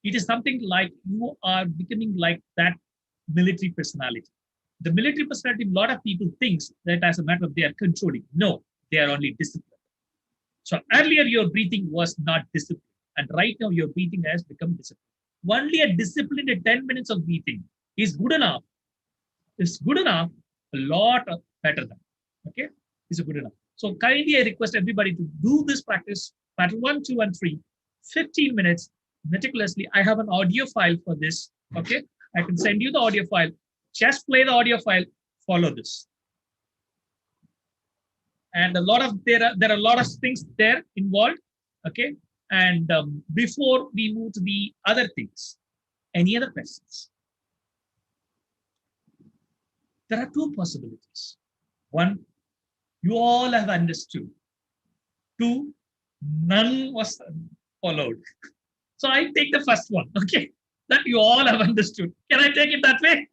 It is something like you are becoming like that military personality. The military personality, a lot of people thinks that as a matter of they are controlling. No, they are only disciplined. So earlier your breathing was not disciplined, and right now your breathing has become disciplined. Only a disciplined 10 minutes of breathing is good enough. It's good enough, a lot better than. Okay, is good enough. So kindly I request everybody to do this practice, pattern 1, 2, and 3, 15 minutes meticulously. I have an audio file for this. Okay, I can send you the audio file. Just play the audio file, follow this. And there are a lot of things there involved. Okay, and before we move to the other things, any other questions? There are two possibilities. One, you all have understood. Two, none was followed. So I take the first one, okay, that you all have understood. Can I take it that way?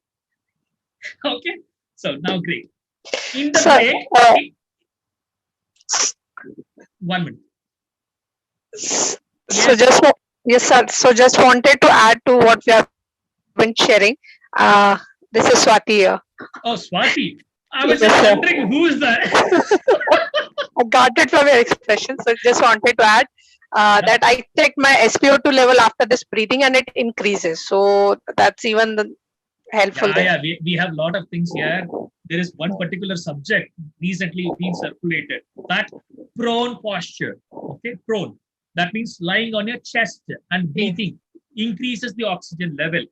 Okay, so now great. In the break, 1 minute. So yes, sir. So just wanted to add to what we have been sharing. This is Swati here. Oh, Swati. I was just wondering who is that. I got it from your expression. So just wanted to add that I checked my SpO2 level after this breathing and it increases. So that's even helpful. Yeah, we have a lot of things here. There is one particular subject recently being circulated. That prone posture. Okay, prone. That means lying on your chest and breathing increases the oxygen level.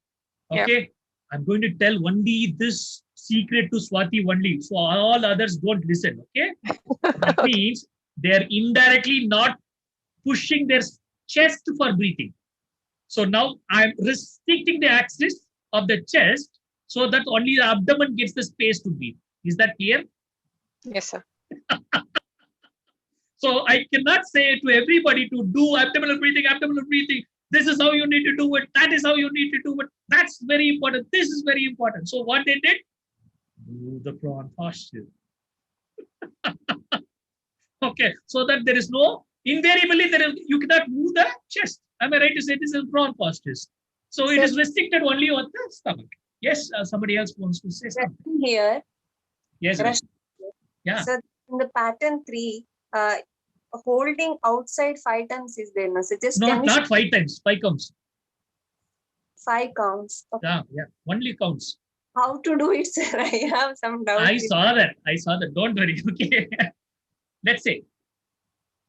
Okay, yep. I'm going to tell only this secret to Swati only, so all others don't listen. Okay, that means they're indirectly not pushing their chest for breathing. So now I'm restricting the axis of the chest so that only the abdomen gets the space to breathe. Is that clear? Yes, sir. So I cannot say to everybody to do abdominal breathing, abdominal breathing. This is how you need to do it. That is how you need to do it. That's very important. This is very important. So what they did? Do the prawn posture. Okay, so that there is no, invariably you cannot move the chest. Am I right to say this is prawn postures? So it is restricted only on the stomach. Yes, somebody else wants to say something. Here, Yes. Rashmi. Yeah. So in the pattern 3, holding outside 5 times is there. No? So just No, not 5 times. 5 counts. 5 counts. Okay. Yeah. Only counts. How to do it, sir? I have some doubts. I saw that. Don't worry. Okay. Let's say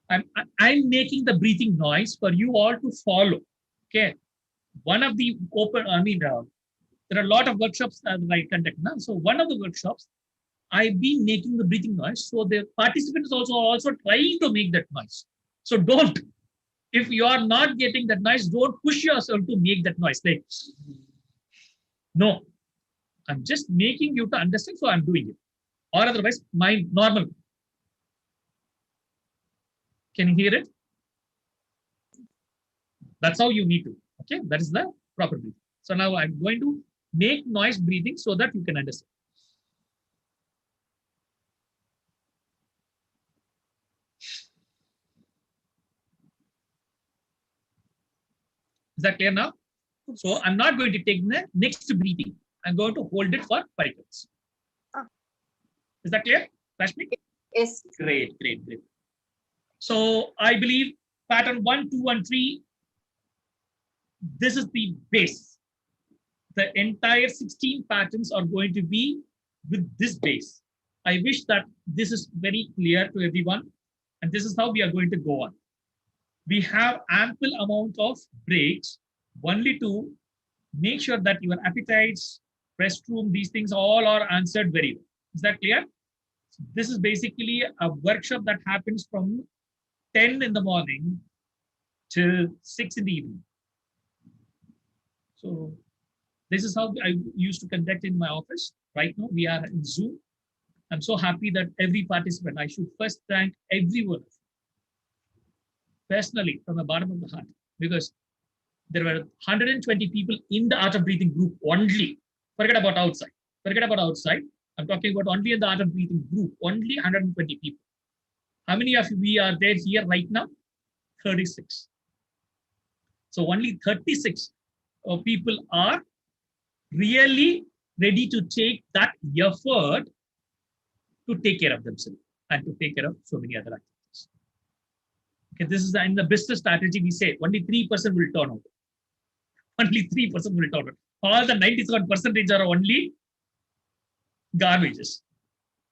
I'm making the breathing noise for you all to follow. Okay. One of the there are a lot of workshops that I conduct now. So one of the workshops, I've been making the breathing noise. So the participants also trying to make that noise. So don't, if you are not getting that noise, don't push yourself to make that noise. Like, no, I'm just making you to understand. So I'm doing it. Or otherwise, my normal. Can you hear it? That's how you need to. Okay, that is the proper breathing. So now I'm going to make noise breathing so that you can understand. Is that clear now? So I'm not going to take the next breathing. I'm going to hold it for 5 minutes. Is that clear, Rashmi? Yes. Great. So I believe pattern 1, 2, and 3, this is the base. The entire 16 patterns are going to be with this base. I wish that this is very clear to everyone, and this is how we are going to go on. We have ample amount of breaks, only to make sure that your appetites, restroom, these things all are answered very well. Is that clear? So this is basically a workshop that happens from 10 in the morning till 6 in the evening. So this is how I used to conduct in my office. Right now, we are in Zoom. I'm so happy that every participant, I should first thank everyone personally from the bottom of the heart, because there were 120 people in the art of breathing group only. Forget about outside. I'm talking about only in the art of breathing group, only 120 people. How many of we are there here right now? 36. So only 36 people are really ready to take that effort to take care of themselves and to take care of so many other activities. Okay, this is in the business strategy. We say only 3% will turn out. Only 3% will turn out. All the 97% are only garbages.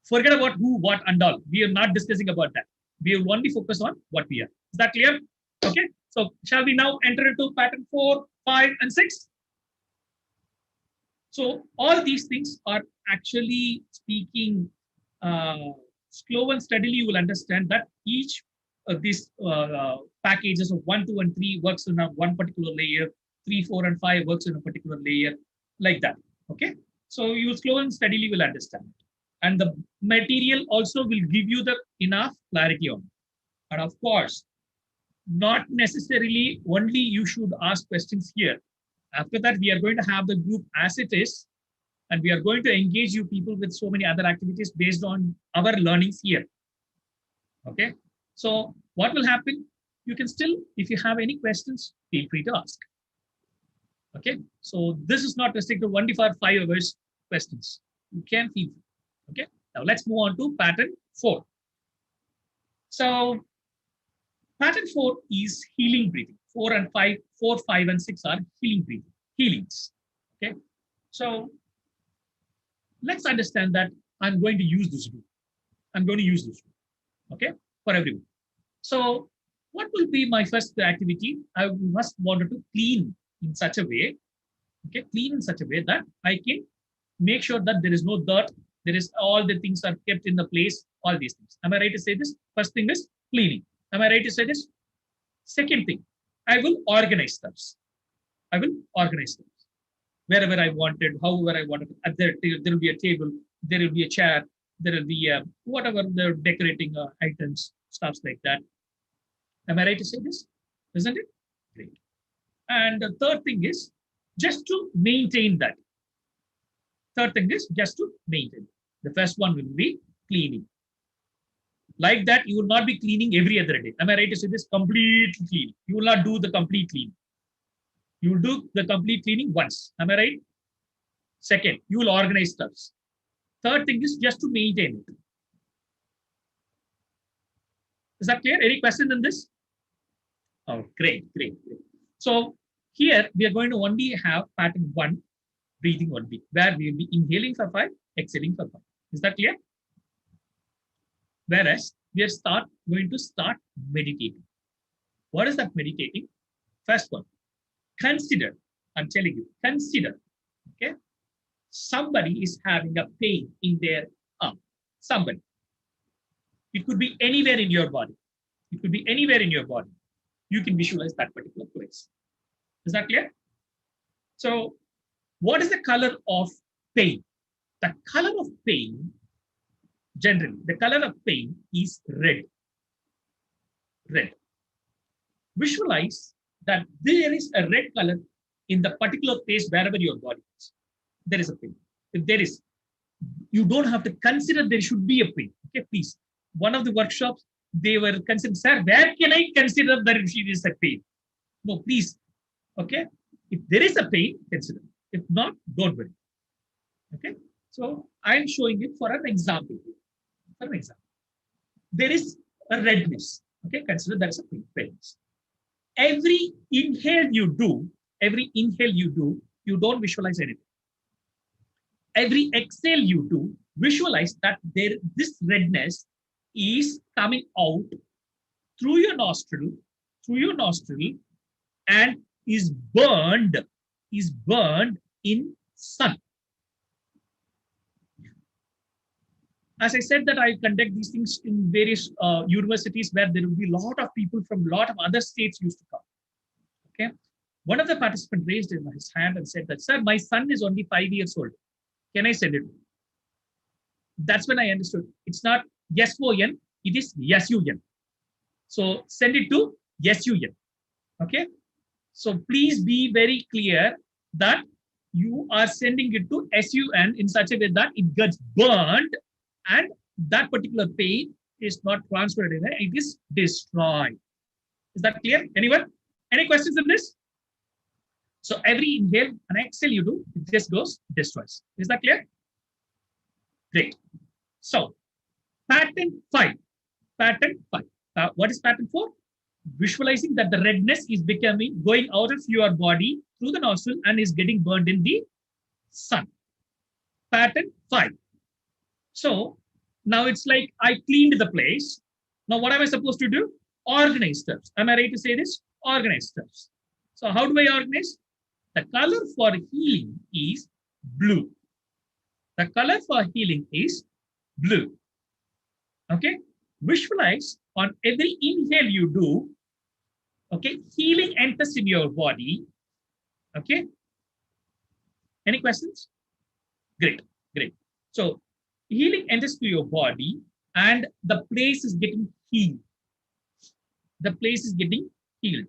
Forget about who, what, and all. We are not discussing about that. We will only focus on what we are. Is that clear? Okay. So shall we now enter into pattern 4, 5, and 6? So all these things are actually speaking slow and steadily. You will understand that each of these packages of 1, 2, and 3 works in a one particular layer. 3, 4, and 5 works in a particular layer, like that. Okay. So you slow and steadily will understand. And the material also will give you the enough clarity on it. And of course, not necessarily only you should ask questions here. After that, we are going to have the group as it is, and we are going to engage you people with so many other activities based on our learnings here. Okay. So what will happen? You can still, if you have any questions, feel free to ask. Okay. So this is not restricted only for 5 hours questions. You can feel free. Okay. Now let's move on to pattern 4. So pattern 4 is healing breathing. 4, 5, and 6 are healing breathing, healings. Okay. So let's understand that I'm going to use this group. Okay, for everyone. So what will be my first activity? I must wanted to clean in such a way. Okay, clean in such a way that I can make sure that there is no dirt. There is all the things are kept in the place. All these things. Am I right to say this? First thing is cleaning. Am I right to say this? Second thing, I will organize stuff. Wherever I wanted, however I wanted. There will be a table, there will be a chair, there will be whatever the decorating items, stuffs like that. Am I right to say this? Isn't it? Great. And the third thing is just to maintain that. Third thing is just to maintain. The first one will be cleaning. Like that, you will not be cleaning every other day. Am I right to say this? Complete clean. You will not do the complete clean. You will do the complete cleaning once. Am I right? Second, you will organize stuffs. Third thing is just to maintain it. Is that clear? Any question in this? Oh, great. So here we are going to only have pattern 1, breathing only, where we will be inhaling for 5, exhaling for 5. Is that clear? Whereas we are going to start meditating. What is that meditating? First one, consider, I'm telling you, consider, okay? Somebody is having a pain in their arm. Somebody. It could be anywhere in your body. It could be anywhere in your body. You can visualize that particular place. Is that clear? So, what is the color of pain? The color of pain, generally, the color of pain is red. Red. Visualize that there is a red color in the particular place wherever your body is. There is a pain. If there is, you don't have to consider there should be a pain. Okay, please. One of the workshops, they were considering, sir, where can I consider that there is a pain? No, please. Okay. If there is a pain, consider. If not, don't worry. Okay. So I'm showing it for an example. For an example. There is a redness. Okay. Consider there is a pain. Every inhale you do, you don't visualize anything. Every exhale you do, visualize that this redness is coming out through your nostril, and is burned in sun. As I said that I conduct these things in various universities where there will be a lot of people from a lot of other states used to come. Okay. One of the participants raised his hand and said that, sir, my son is only 5 years old. Can I send it? That's when I understood. It's not S-O-N, it is S-U-N. So send it to S-U-N. Okay. So please be very clear that you are sending it to S-U-N in such a way that it gets burned and that particular pain is not transferred in it is destroyed. Is that clear? Anyone? Any questions on this? So every inhale and exhale you do, it just goes, destroys. Is that clear? Great. So pattern 5. What is pattern 4? Visualizing that the redness is going out of your body through the nostril and is getting burned in the sun. Pattern 5. So now it's like I cleaned the place. Now what am I supposed to do? Organize steps. Am I right to say this? Organize steps. So how do I organize? The color for healing is blue. The color for healing is blue. Okay. Visualize on every inhale you do. Okay. Healing enters in your body. Okay. Any questions? Great. So healing enters to your body and the place is getting healed. The place is getting healed.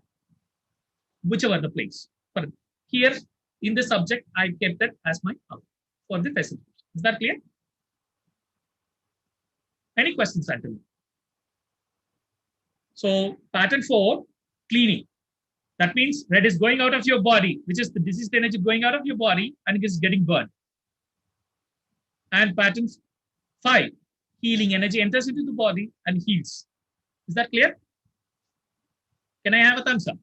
Whichever the place. For here in the subject, I kept that as my out for the facilitation. Is that clear? Any questions, Anthony? So pattern 4, cleaning. That means red is going out of your body, which is the diseased energy going out of your body and it is getting burned. And pattern 5, healing energy enters into the body and heals. Is that clear? Can I have a thumbs up?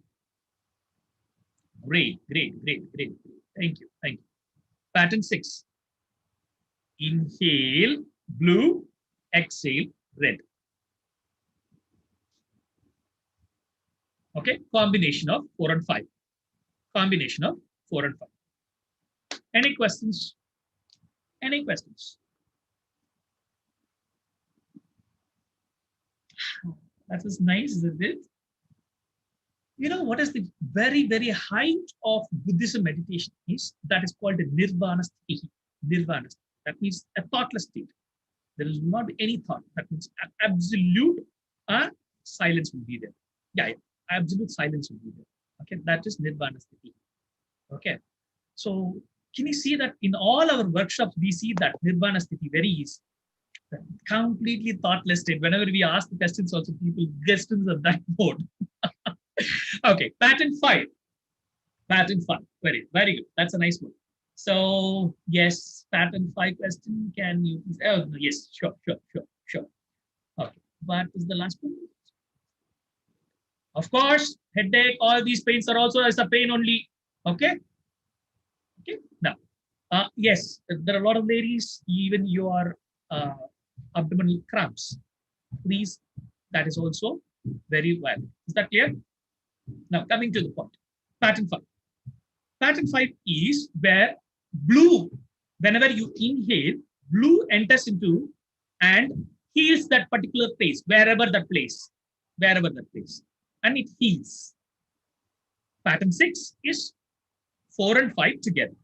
Great. Thank you. Pattern 6. Inhale, blue, exhale, red. Okay, combination of 4 and 5. Combination of 4 and 5. Any questions? Any questions? That was nice, isn't it? You know what is the very, very height of Buddhism meditation is? That is called a nirvana state. Nirvana state. That means a thoughtless state. There will not be any thought. That means absolute silence will be there. Yeah, absolute silence will be there. Okay, that is nirvana sthiti. Okay, so can you see that in all our workshops we see that nirvana sthiti very easy, completely thoughtless state. Whenever we ask the questions, also people questions of that mode. Okay, pattern 5. Pattern 5. Very good. That's a nice one. So yes, pattern 5 question. Can you please? Oh no, yes, sure. Okay. What is the last one? Of course, headache, all these pains are also as a pain only. Okay. Okay. Now, yes, there are a lot of ladies, even your abdominal cramps. Please, that is also very well. Is that clear? Now, coming to the point. Pattern 5. Pattern 5 is where blue, whenever you inhale, blue enters into and heals that particular place, wherever that place, and it heals. Pattern 6 is 4 and 5 together.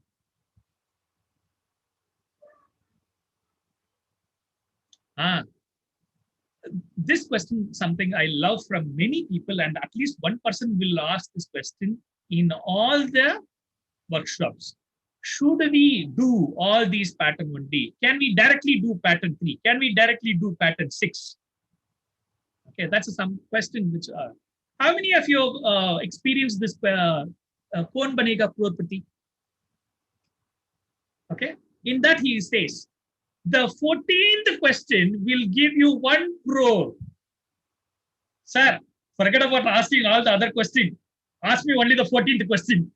This question, something I love from many people, and at least one person will ask this question in all the workshops. Should we do all these pattern 1D? Can we directly do pattern 3? Can we directly do pattern 6? Okay, that's some question which how many of you experienced this Kaun Banega Crorepati? Okay, in that he says, the 14th question will give you 1 crore. Sir, forget about asking all the other questions. Ask me only the 14th question.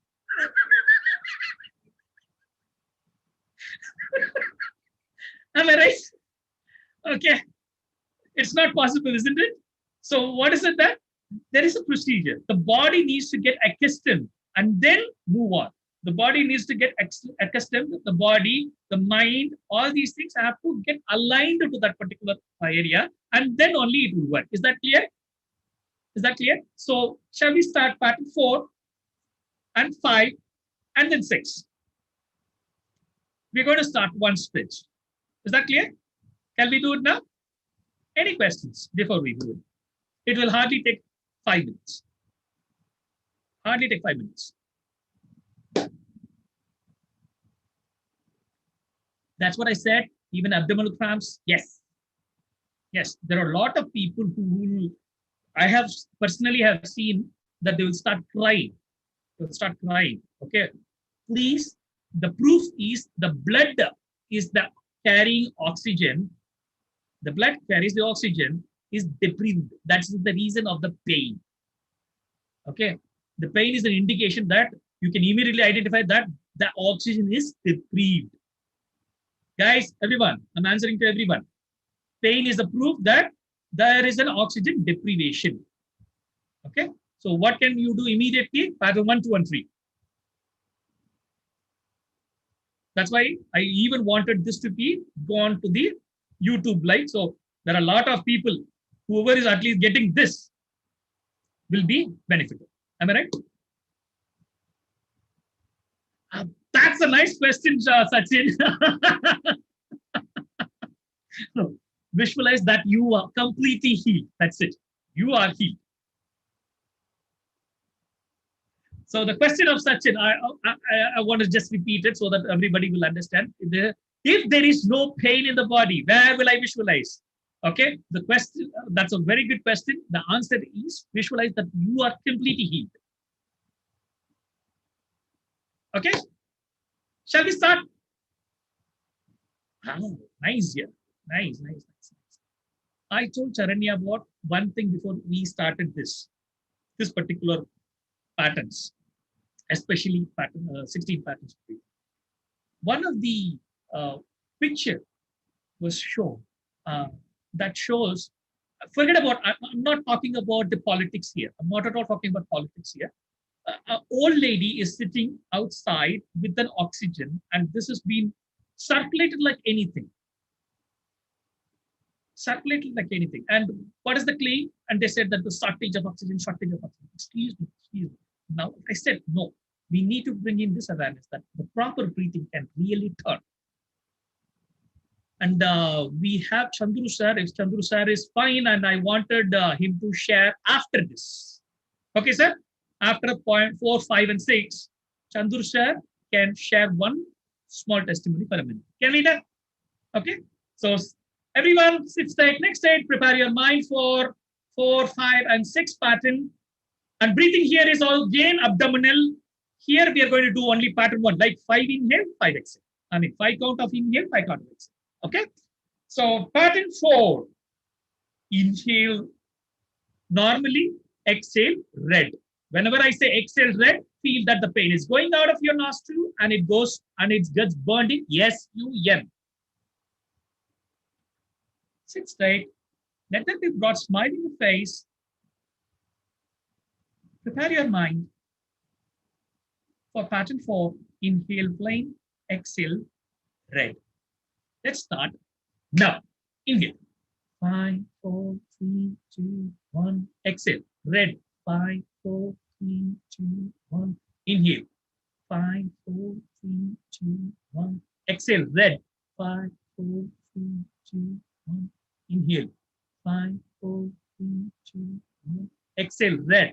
Am I right? Okay. It's not possible, isn't it? So what is it that? There is a procedure. The body needs to get accustomed and then move on. The body needs to get accustomed. The body, the mind, all these things have to get aligned to that particular area, and then only it will work. Is that clear? Is that clear? So shall we start pattern 4 and 5 and then 6? We're going to start one stretch. Is that clear? Can we do it now? Any questions before we do it? It will hardly take 5 minutes. Hardly take 5 minutes. That's what I said. Even abdominal cramps. Yes. Yes. There are a lot of people who I have personally have seen that they will start crying. They'll start crying. Okay. Please, the proof is the blood is the carrying oxygen. The blood carries the oxygen, is deprived. That's the reason of the pain. Okay. The pain is an indication that you can immediately identify that the oxygen is deprived. Guys, everyone, I'm answering to everyone. Pain is the proof that there is an oxygen deprivation. Okay. So what can you do immediately? Pattern 1, 2, and 3. That's why I even wanted this to be gone to the YouTube live. So there are a lot of people, whoever is at least getting this will be benefited. Am I right? That's a nice question, Sachin. No, visualize that you are completely healed. That's it. You are healed. So the question of Sachin, I want to just repeat it so that everybody will understand. If there is no pain in the body, where will I visualize? Okay, the question, that's a very good question. The answer is visualize that you are completely healed. Okay, shall we start? Oh, nice, yeah. Nice. I told Charanya about one thing before we started this particular patterns, especially pattern 16 patterns. One of the picture was shown that shows, forget about, I'm not talking about the politics here. I'm not at all talking about politics here. An old lady is sitting outside with an oxygen, and this has been circulated like anything. Circulated like anything. And what is the claim? And they said that the shortage of oxygen. Excuse me. Now I said, no, we need to bring in this awareness that the proper breathing can really turn. And we have Chandru sir. If Chandru sir is fine, and I wanted him to share after this. Okay, sir. After point 4, 5, and 6, Chandru sir can share one small testimony per minute. Can we do that? Okay. So everyone sit straight. Next state, prepare your mind for 4, 5, and 6 pattern. And breathing here is all again abdominal. Here we are going to do only pattern 1, like 5 inhale, 5 exhale. I mean 5 count of inhale, 5 count of exhale. Okay. So pattern 4, inhale normally, exhale red. Whenever I say exhale red, feel that the pain is going out of your nostril and it goes and it gets burned in SUM. Sit straight. Let there be broad smile in your face. Prepare your mind for pattern 4. Inhale plain, exhale red. Let's start now. Inhale. 5, 4, 3, 2, 1. Exhale. Red. 5, 4, 3, 2, 1. Inhale. 5, 4, 3, 2, 1. Exhale. Red. 5, 4, 3, 2, 1. Inhale. 5, 4, 3, 2, 1. Exhale. Red.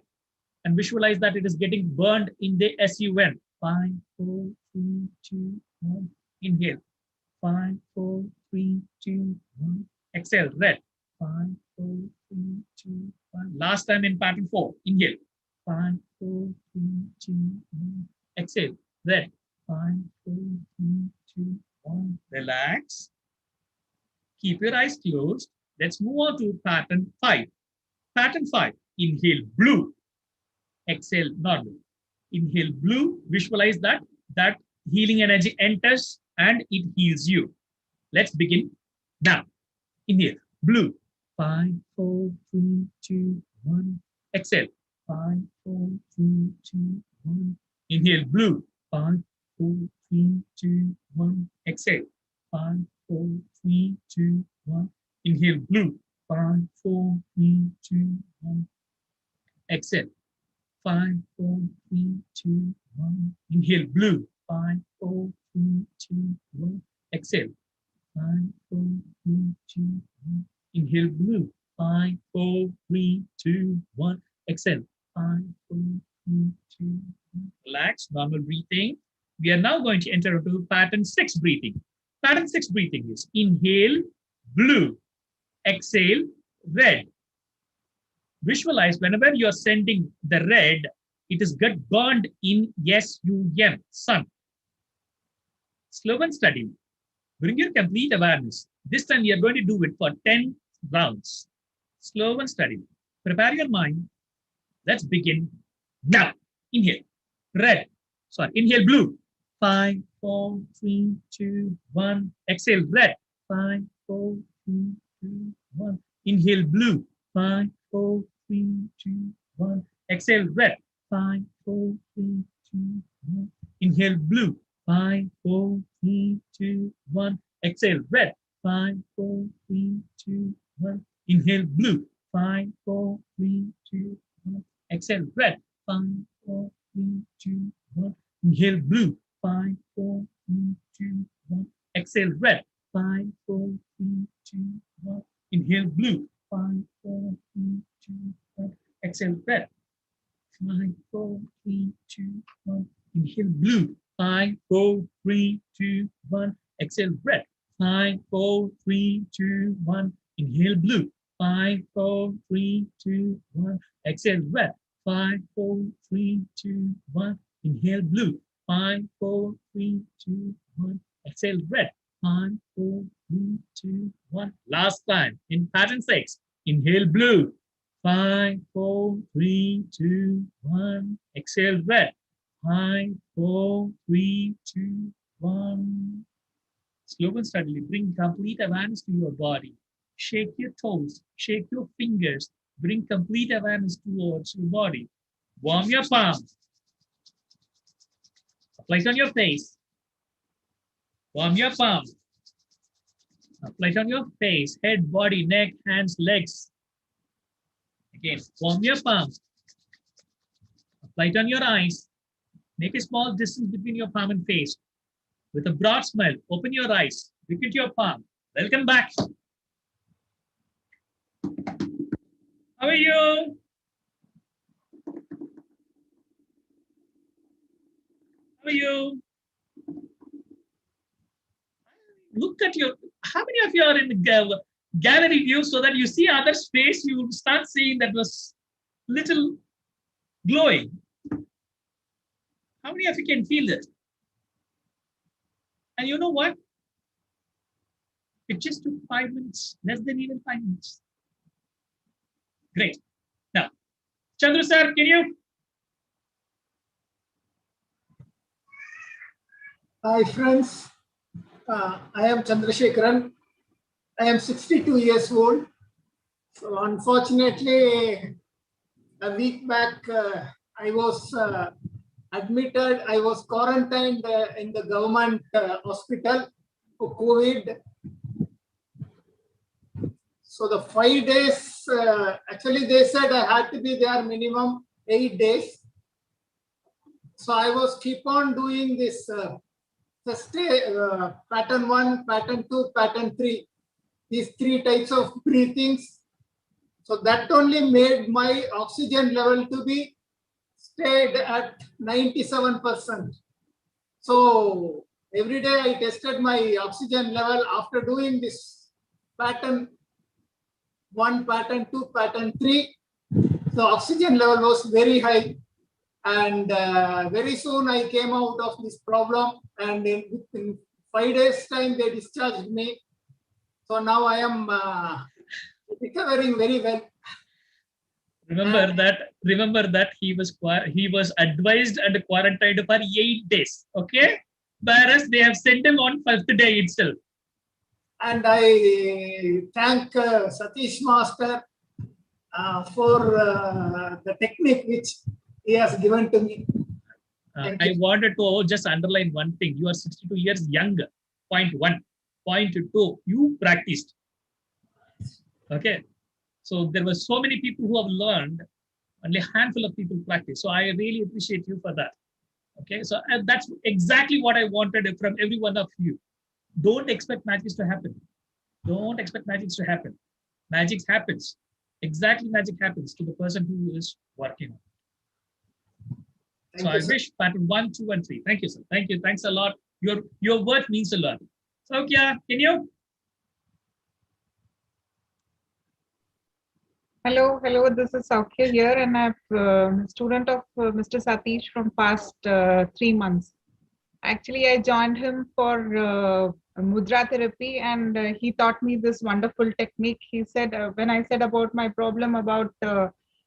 And visualize that it is getting burned in the SUN. 5, 4, 3, 2, 1. Inhale. 5, 4, 3, 2, 1. Exhale. Red. 5, 4, 3, 2, 1. Last time in pattern 4. Inhale. 5, 4, 3, 2, 1. Exhale. Red. 5, 4, 3, 2, 1. Relax. Keep your eyes closed. Let's move on to pattern 5. Pattern 5. Inhale blue. Exhale normal. Inhale blue. Visualize that healing energy enters and it heals you. Let's begin now. Inhale blue. 5, 4, 3, 2, 1. Exhale. 5, 4, 3, 2, 1. Inhale blue. 5, 4, 3, 2, 1. Exhale. 5, 4, 3, 2, 1. Inhale blue. 5, 4, 3, 2, 1. Exhale. 5, 4, 3, 2, 1. Inhale blue. 5, 4, 3, 2, 1. Exhale. 5, 4, 3, 2, 1. Inhale blue. 5, 4, 3, 2, 1. Exhale. 5, 4, 3, 2, 1. Relax, normal breathing. We are now going to enter into pattern 6 breathing. Pattern 6 breathing is inhale blue. Exhale red. Visualize whenever you're sending the red, it is get burned in SUM, sun. Slow and steady. Bring your complete awareness. This time we are going to do it for 10 rounds. Slow and steady. Prepare your mind. Let's begin now. Inhale red. Sorry, inhale blue. 5, 4, 3, 2, 1. Exhale red. 5, 4, 3, 2, 1. Inhale blue. 5, 4, 3, 2, 1. Exhale red. 5, 4, 3, 2, 1. Inhale blue. 5, 4, 3, 2, 1. Exhale red. 5, 4, 3, 2, 1. Inhale blue. 5, 4, 3, 2, 1. Exhale red. 5, 4, 3, 2, 1. Inhale blue. 5, 4, 3, 2, 1. Exhale red. 5, 4, 3, 2, 1. Inhale blue. 5, 4, 3, 2, 1. Exhale red. 5, 4, 3, 2, 1. Inhale blue. 5, 4, 3, 2, 1. Exhale red. 5, 4, 3, 2, 1. Inhale blue. 5, 4, 3, 2, 1. Exhale red. 5, 4, 3, 2, 1. Inhale blue. 5, 4, 3, 2, 1. Exhale red. 5, 4, 3, 2, 1. Last time in pattern 6. Inhale blue. 5, 4, 3, 2, 1. Exhale red. 5, 4, 3, 2, 1. Slow and steadily bring complete awareness to your body. Shake your toes, shake your fingers, bring complete awareness towards your body. Warm your palms. Apply it on your face. Warm your palm. Apply it on your face, head, body, neck, hands, legs. Again, warm your palm. Apply it on your eyes. Make a small distance between your palm and face. With a broad smile, open your eyes. Look at your palm. Welcome back. How are you? How are you? Look at your, how many of you are in the gallery view so that you see others' face, you start seeing that was little glowing. How many of you can feel this? And you know what? It just took 5 minutes, less than even 5 minutes. Great. Now, Chandra sir, can you? Hi friends, I am Chandrasekharan. I am 62 years old. So unfortunately, a week back, I was admitted, I was quarantined in the government hospital for COVID. So the 5 days, actually they said I had to be there minimum 8 days. So I was keep on doing this pattern 1, pattern 2, pattern 3, these 3 types of breathings. So that only made my oxygen level to be stayed at 97%. So every day I tested my oxygen level after doing this pattern 1, pattern 2, pattern 3. The oxygen level was very high. And very soon I came out of this problem, and in 5 days time they discharged me. So now I am recovering very well. Remember that he was advised and quarantined for 8 days. Okay, whereas they have sent him on 5th day itself. And I thank Satish Master for the technique which he has given to me. I wanted to just underline one thing. You are 62 years younger. Point 1. Point 2. You practiced. Okay. So there were so many people who have learned. Only a handful of people practice. So I really appreciate you for that. Okay. So that's exactly what I wanted from every one of you. Don't expect magic to happen. Don't expect magic to happen. Magic happens. Exactly, magic happens to the person who is working on it. So I wish pattern 1, 2, and 3. Thank you, sir. Thank you. Thanks a lot. Your work means a lot. So, can you? Hello, this is Saukya here, and I'm a student of Mr. Satish from past 3 months. Actually, I joined him for mudra therapy, and he taught me this wonderful technique. He said, when I said about my problem, about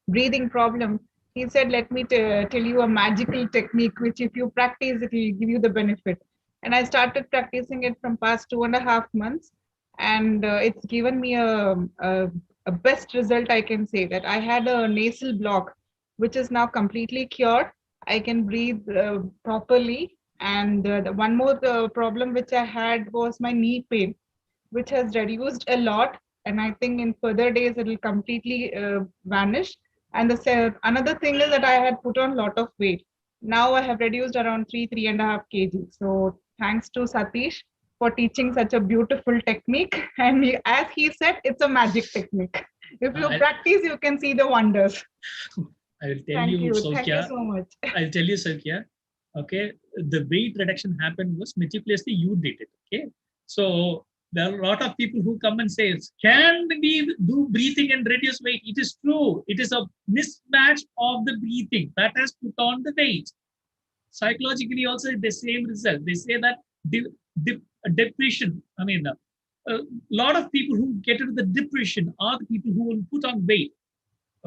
breathing problem, he said, let me tell you a magical technique, which if you practice, it will give you the benefit. And I started practicing it from past 2.5 months, and it's given me a best result. I can say that I had a nasal block, which is now completely cured. I can breathe properly. And the one more problem which I had was my knee pain, which has reduced a lot. And I think in further days, it will completely vanish. And another thing is that I had put on a lot of weight. Now I have reduced around 3.5 kg. So thanks to Satish for teaching such a beautiful technique. And as he said, it's a magic technique. If you practice, you can see the wonders. I will tell you, Saukya. Thank you so much. I'll tell you, Saukya. Okay, the weight reduction happened was meticulously you did it. Okay, so there are a lot of people who come and say, can we do breathing and reduce weight? It is true. It is a mismatch of the breathing that has put on the weight. Psychologically also the same result. They say that depression, I mean, a lot of people who get into the depression are the people who will put on weight.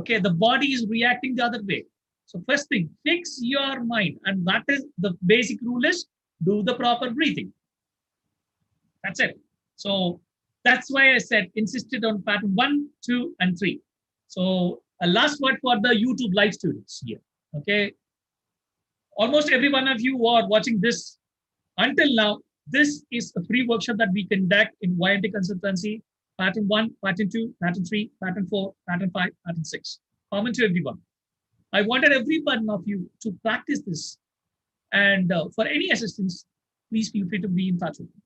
Okay, the body is reacting the other way. So first thing, fix your mind. And that is the basic rule is do the proper breathing. That's it. So that's why I said insisted on pattern 1, 2, and 3. So a last word for the YouTube live students here. Okay. Almost every one of you who are watching this until now, this is a free workshop that we conduct in YMT Consultancy. Pattern 1, pattern 2, pattern 3, pattern 4, pattern 5, pattern 6. Common to everyone. I wanted every one of you to practice this. And for any assistance, please feel free to be in touch with me.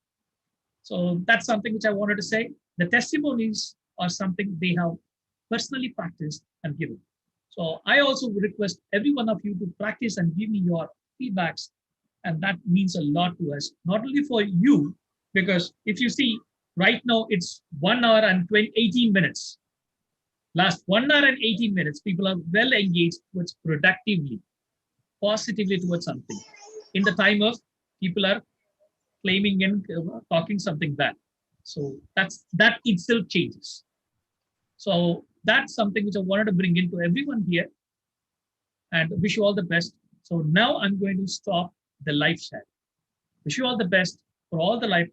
So that's something which I wanted to say. The testimonies are something they have personally practiced and given. So I also would request every one of you to practice and give me your feedbacks. And that means a lot to us, not only for you, because if you see right now, it's 1 hour and 18 minutes. Last 1 hour and 18 minutes, people are well engaged towards productively, positively towards something. In the time of people are claiming and talking something bad. So that itself changes. So that's something which I wanted to bring into everyone here and wish you all the best. So now I'm going to stop the live chat. Wish you all the best for all the live.